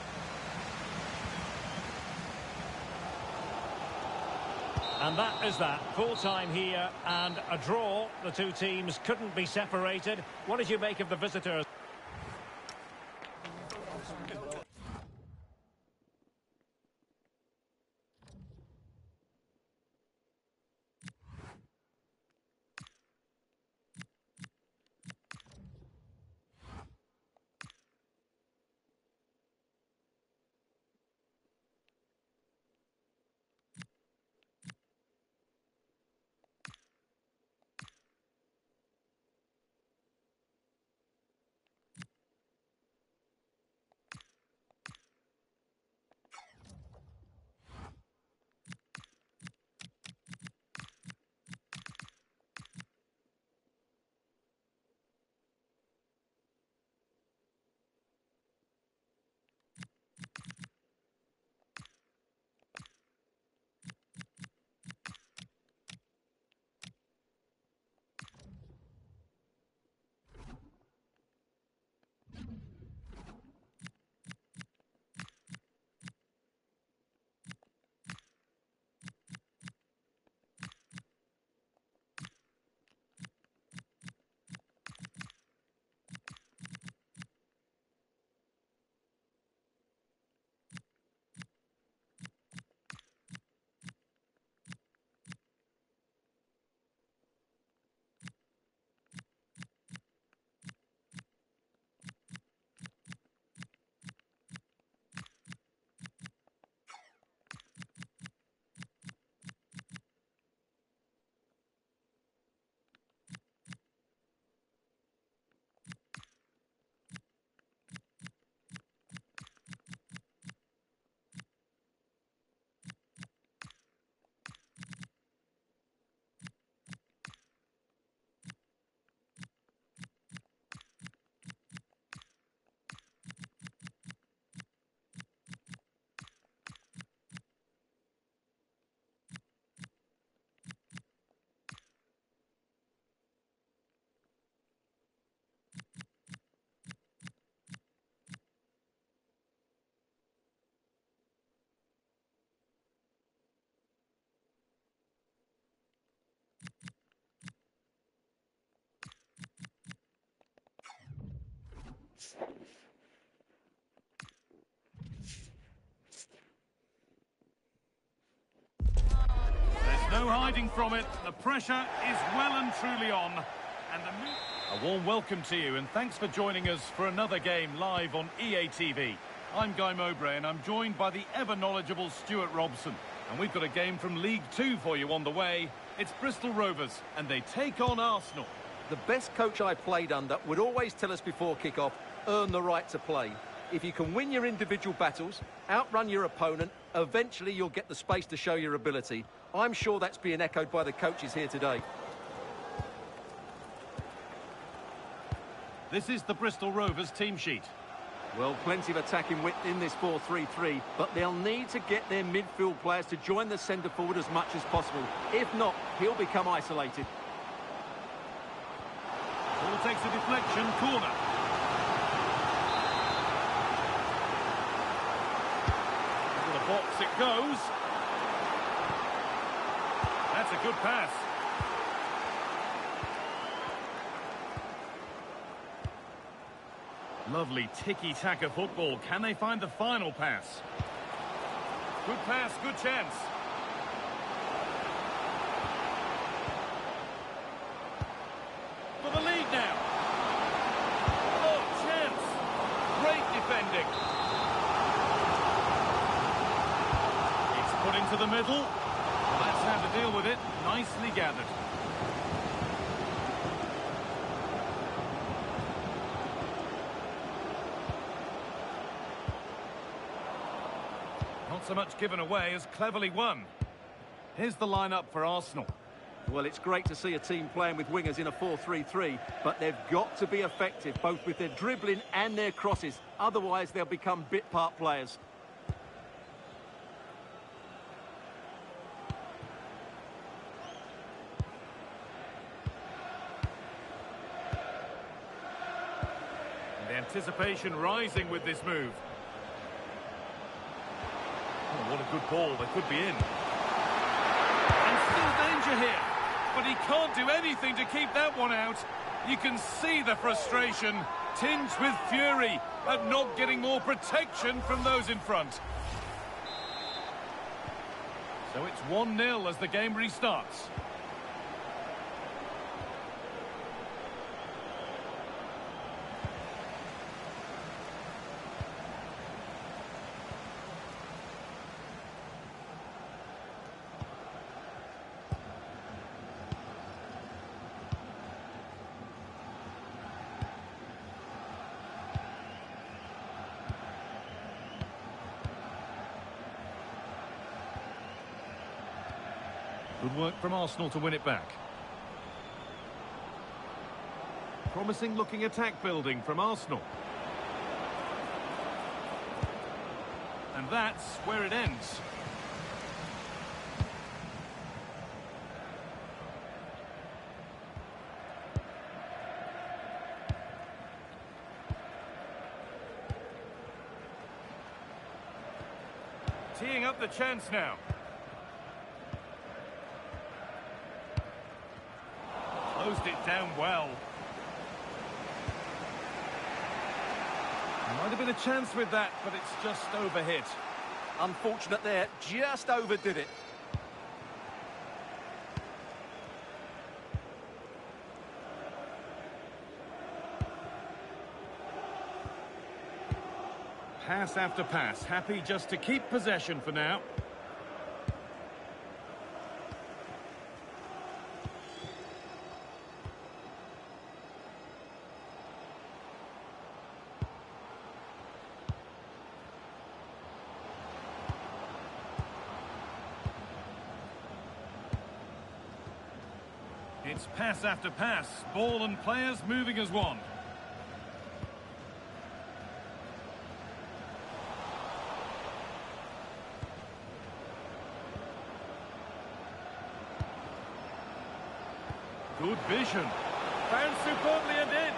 And that is that. Full time here and a draw. The two teams couldn't be separated. What did you make of the visitors? No hiding from it. The pressure is well and truly on. And a warm welcome to you, and thanks for joining us for another game live on EA TV. I'm Guy Mowbray, and I'm joined by the ever-knowledgeable Stuart Robson. And we've got a game from League Two for you on the way. It's Bristol Rovers, and they take on Arsenal. The best coach I played under would always tell us before kick-off, earn the right to play. If you can win your individual battles, outrun your opponent, eventually you'll get the space to show your ability. I'm sure that's being echoed by the coaches here today. This is the Bristol Rovers team sheet. Well, plenty of attacking width in this 4-3-3, but they'll need to get their midfield players to join the centre forward as much as possible. If not, he'll become isolated. Ball takes a deflection, corner. Into the box it goes. That's a good pass. Lovely tiki-taka football. Can they find the final pass? Good pass, good chance. defending. It's put into the middle. Well, that's how to deal with it. Nicely gathered. Not so much given away as cleverly won. Here's the lineup for Arsenal. Well, it's great to see a team playing with wingers in a 4-3-3, but they've got to be effective, both with their dribbling and their crosses. Otherwise, they'll become bit-part players. And the anticipation rising with this move. Oh, what a good ball. They could be in. And still danger here. But he can't do anything to keep that one out. You can see the frustration, tinged with fury at not getting more protection from those in front. So it's 1-0 as the game restarts. Good work from Arsenal to win it back. Promising looking attack building from Arsenal. And that's where it ends. Teeing up the chance now. Closed it down well. Might have been a chance with that, but it's just overhit. Unfortunate there, just overdid it. Pass after pass, happy just to keep possession for now. It's pass after pass, ball and players moving as one. Good vision. Found superbly and in.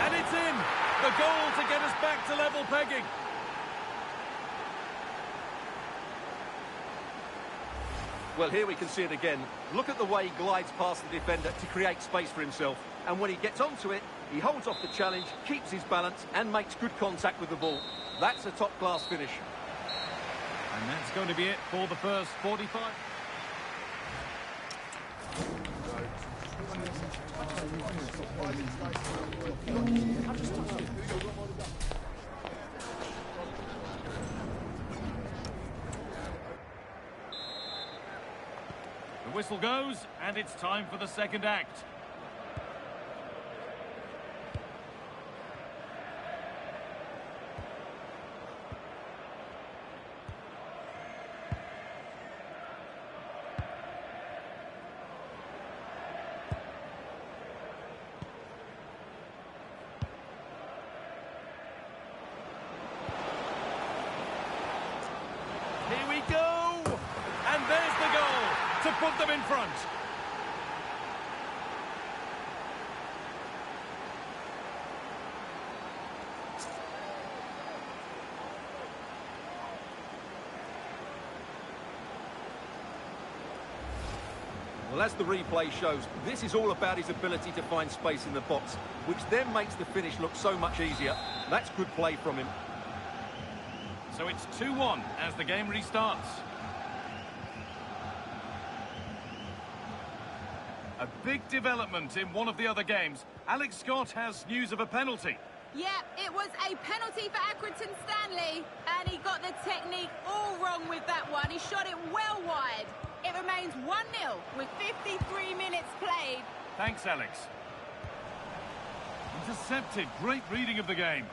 And it's in. The goal to get us back to level pegging. Well, here we can see it again. Look at the way he glides past the defender to create space for himself. And when he gets onto it, he holds off the challenge, keeps his balance, and makes good contact with the ball. That's a top-class finish. And that's going to be it for the first 45. The whistle goes, and it's time for the second act. Here we go! And there's the goal to put them in front. Well, as the replay shows, this is all about his ability to find space in the box, which then makes the finish look so much easier. That's good play from him. So it's 2-1 as the game restarts. A big development in one of the other games. Alex Scott has news of a penalty. Yep, it was a penalty for Accrington Stanley, and he got the technique all wrong with that one. He shot it well wide. It remains 1-0 with 53 minutes played. Thanks, Alex. Intercepted. Great reading of the game.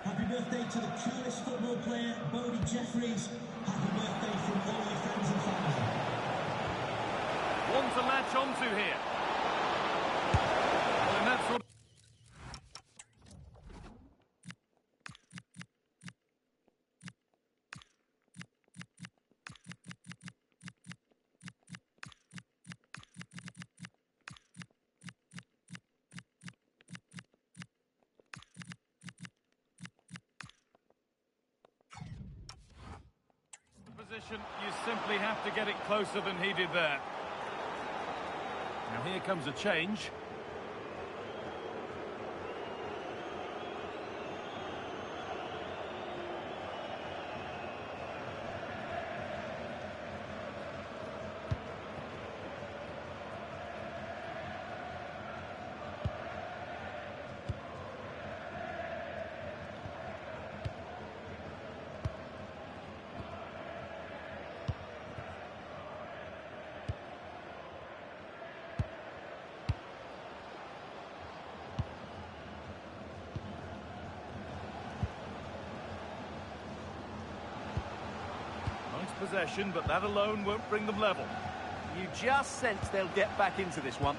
Happy birthday to the coolest football player, Bodie Jeffries. Happy birthday from all your friends and family. One to latch onto here. Well, in that sort of... position, you simply have to get it closer than he did there. Now here comes a change. Possession, but that alone won't bring them level. You just sense they'll get back into this one.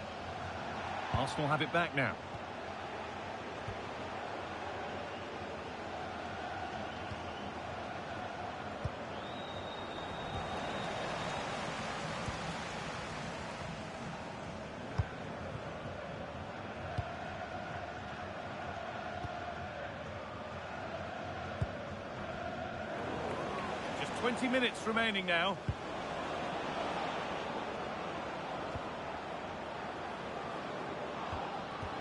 Arsenal have it back now. Just 20 minutes remaining now.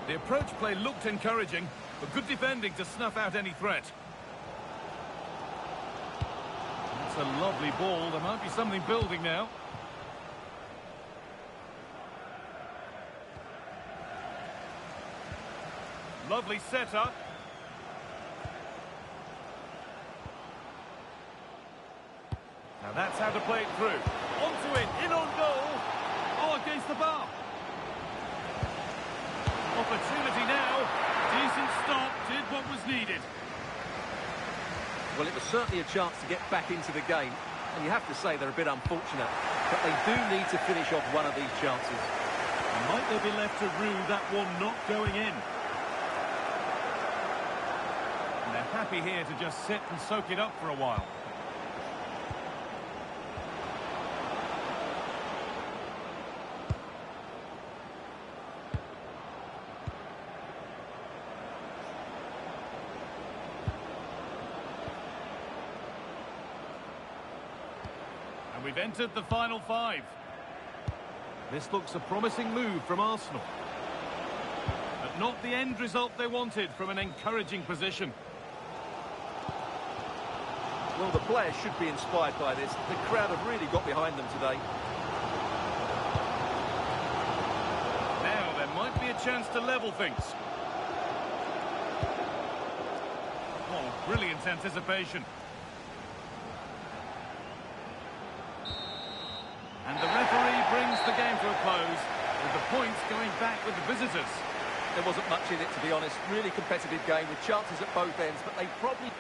The approach play looked encouraging, but good defending to snuff out any threat. That's a lovely ball. There might be something building now. Lovely setup. Now that's how to play it through. Onto it, in on goal. Oh, against the bar. Opportunity now. Decent stop, did what was needed. Well, it was certainly a chance to get back into the game, and you have to say they're a bit unfortunate, but they do need to finish off one of these chances. Might they be left to rue that one not going in? And they're happy here to just sit and soak it up for a while. And we've entered the final five. This looks a promising move from Arsenal. But not the end result they wanted from an encouraging position. Well, the players should be inspired by this. The crowd have really got behind them today. Now there might be a chance to level things. Oh, brilliant anticipation. And the referee brings the game to a close, with the points going back with the visitors. There wasn't much in it, to be honest. Really competitive game with chances at both ends, but they probably...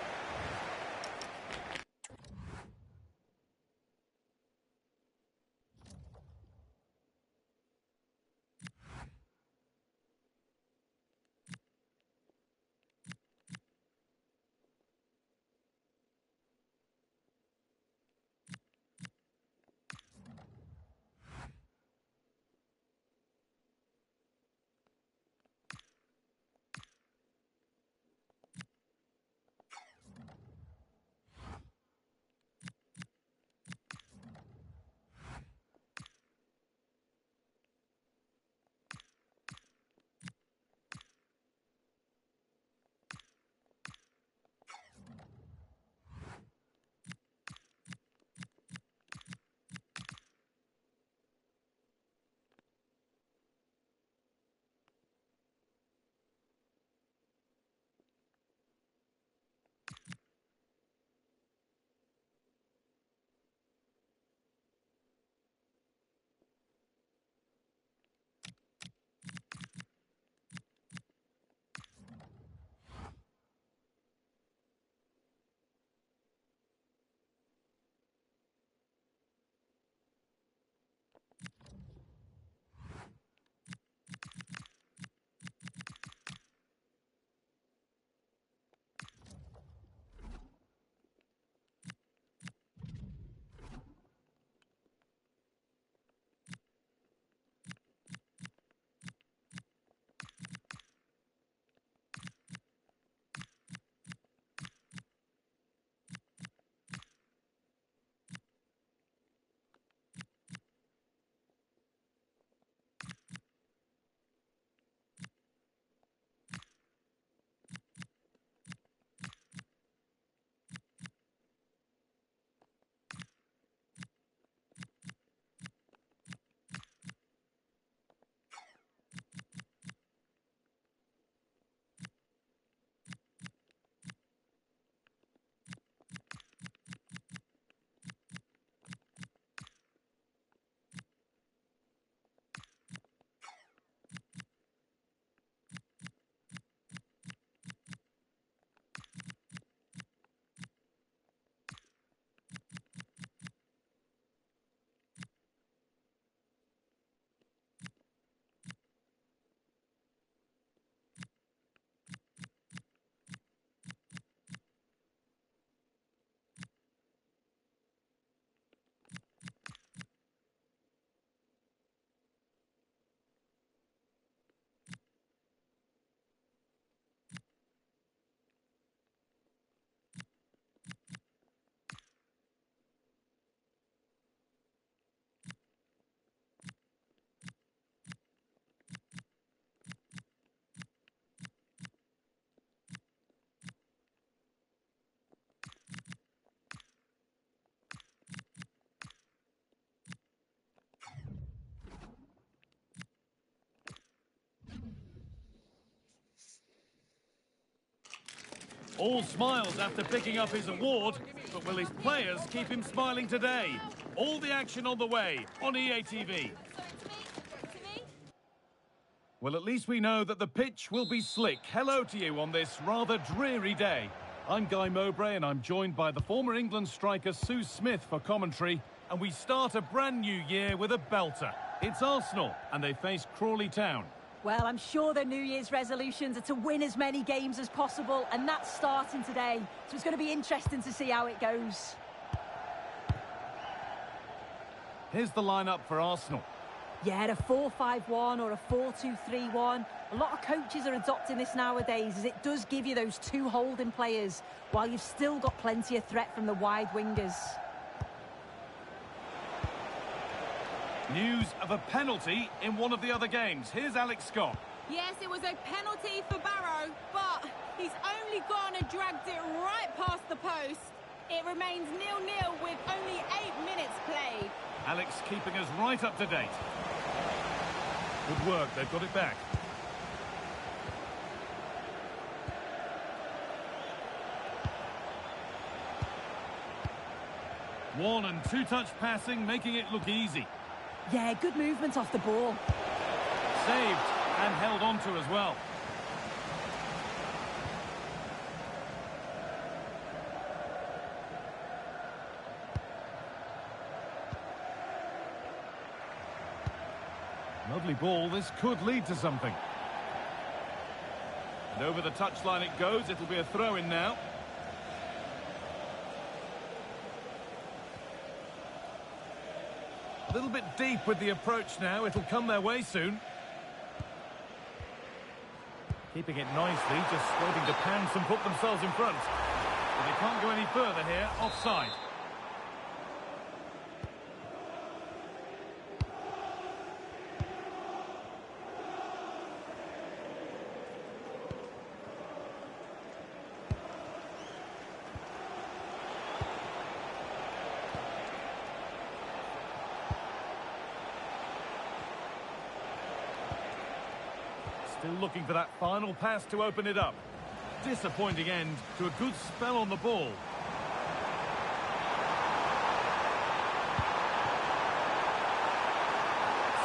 All smiles after picking up his award, but will his players keep him smiling today? All the action on the way on EA TV. Well, at least we know that the pitch will be slick. Hello to you on this rather dreary day. I'm Guy Mowbray and I'm joined by the former England striker Sue Smith for commentary. And we start a brand new year with a belter. It's Arsenal and they face Crawley Town. Well, I'm sure their New Year's resolutions are to win as many games as possible, and that's starting today. So it's going to be interesting to see how it goes. Here's the lineup for Arsenal. Yeah, a 4-5-1 or a 4-2-3-1. A lot of coaches are adopting this nowadays, as it does give you those two holding players, while you've still got plenty of threat from the wide wingers. News of a penalty in one of the other games. Here's Alex Scott. Yes, it was a penalty for Barrow, but he's only gone and dragged it right past the post. It remains 0-0 with only 8 minutes played. Alex keeping us right up to date. Good work, they've got it back. One and two touch passing, making it look easy. Yeah, good movement off the ball. Saved and held on to as well. Lovely ball, this could lead to something. And over the touchline it goes, it'll be a throw-in now. A little bit deep with the approach now. It'll come their way soon. Keeping it nicely, just waiting to pounce and put themselves in front. But they can't go any further here. Offside. Still looking for that final pass to open it up. Disappointing end to a good spell on the ball.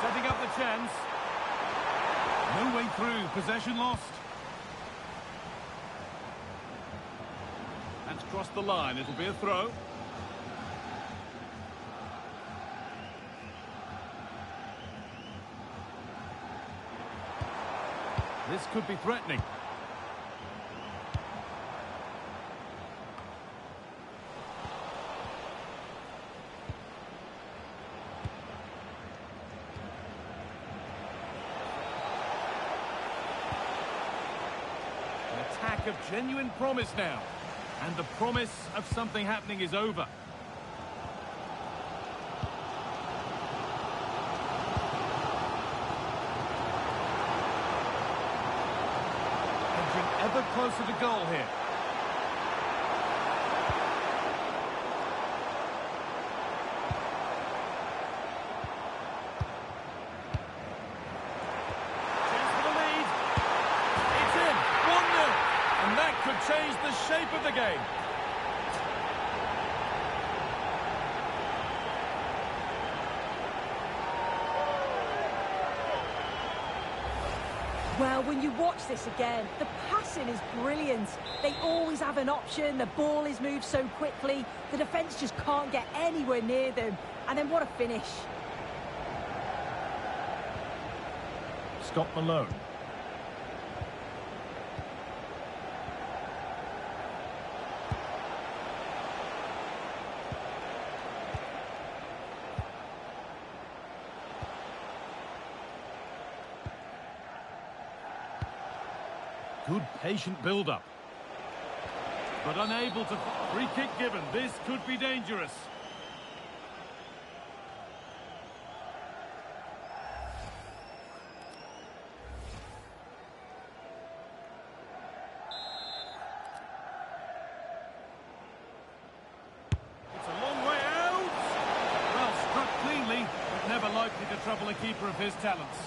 Setting up the chance. No way through, possession lost. That's crossed the line, it'll be a throw. This could be threatening. An attack of genuine promise now. And the promise of something happening is over. Ever closer to goal here. Chance for the lead. It's in. 1-0. And that could change the shape of the game. Well, when you watch this again, the passing is brilliant. They always have an option, the ball is moved so quickly, the defence just can't get anywhere near them. And then what a finish. Scott Malone. Good patient build-up. But unable to... Free kick given. This could be dangerous. It's a long way out. Well, struck cleanly, but never likely to trouble a keeper of his talents.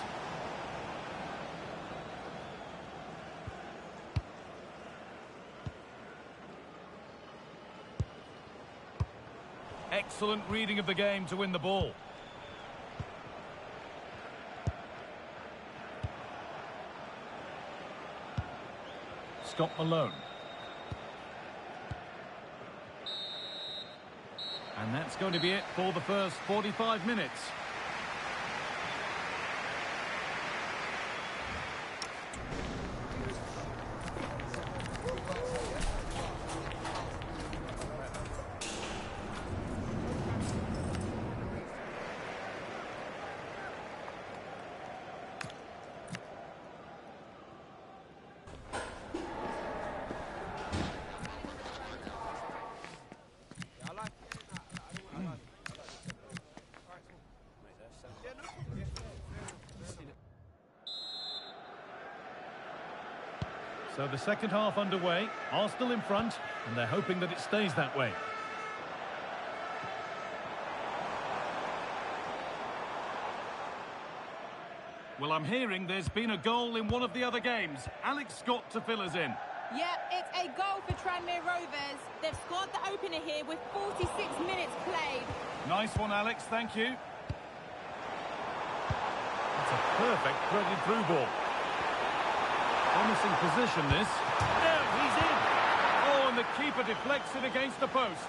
Excellent reading of the game to win the ball. Scott Malone. And that's going to be it for the first 45 minutes. So the second half underway, Arsenal in front, and they're hoping that it stays that way. Well, I'm hearing there's been a goal in one of the other games. Alex Scott to fill us in. Yep, it's a goal for Tranmere Rovers. They've scored the opener here with 46 minutes played. Nice one, Alex, thank you. That's a perfect threaded through ball. Promising position, this. Now he's in. Oh, and the keeper deflects it against the post.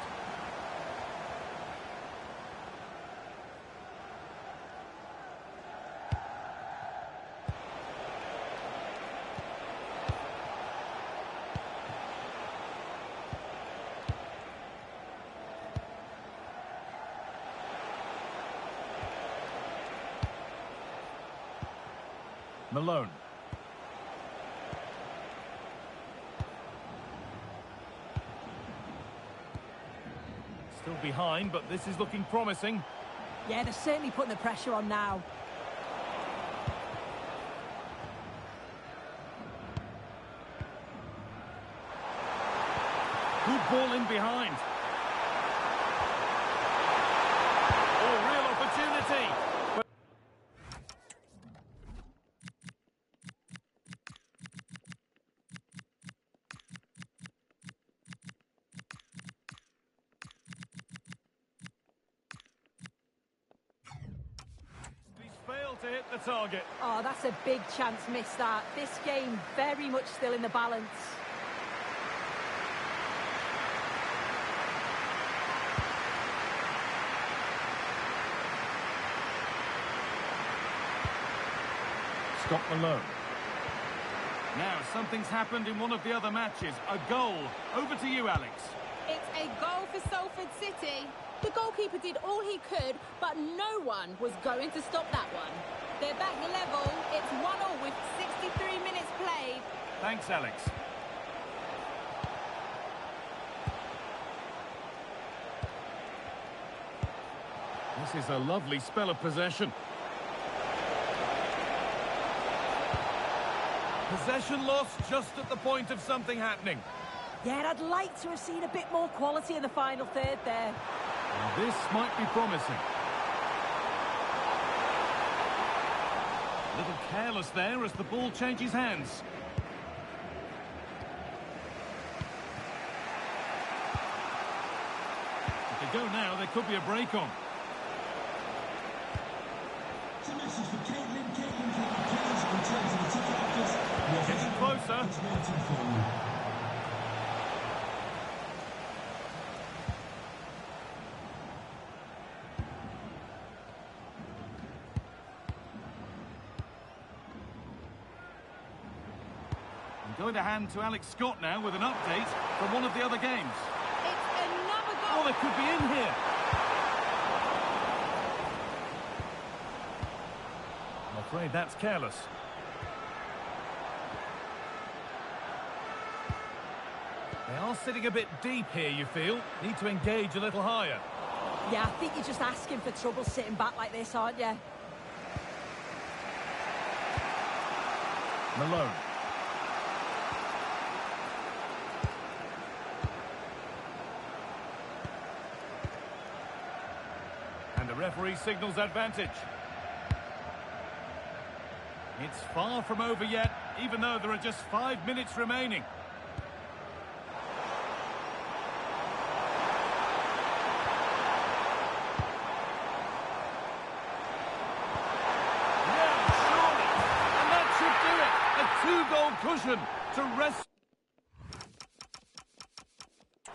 Malone. Still behind, but this is looking promising. Yeah, they're certainly putting the pressure on now. Good ball in behind. Oh, real opportunity. Failed to hit the target. Oh, that's a big chance missed that. This game very much still in the balance. Scott Malone. Now, something's happened in one of the other matches. A goal. Over to you, Alex. It's a goal for Salford City. The goalkeeper did all he could, but no one was going to stop that one. They're back level. It's 1-1 with 63 minutes played. Thanks, Alex. This is a lovely spell of possession. Possession lost just at the point of something happening. Yeah, I'd like to have seen a bit more quality in the final third there. And this might be promising. A little careless there as the ball changes hands. If they go now, there could be a break on. It's a message for Caitlin. Caitlin, please return to the ticket office. Getting closer. It's waiting for you. I'm going to hand to Alex Scott now with an update from one of the other games. It's another goal. Oh, they could be in here. I'm afraid that's careless. They are sitting a bit deep here, you feel. Need to engage a little higher. Yeah, I think you're just asking for trouble sitting back like this, aren't you? Malone. And the referee signals advantage. It's far from over yet, even though there are just 5 minutes remaining. possession to rest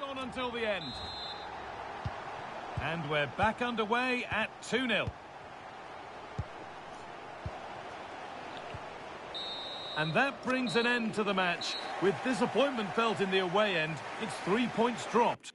on until the end. And we're back underway at 2-0. And that brings an end to the match. With disappointment felt in the away end, it's 3 points dropped.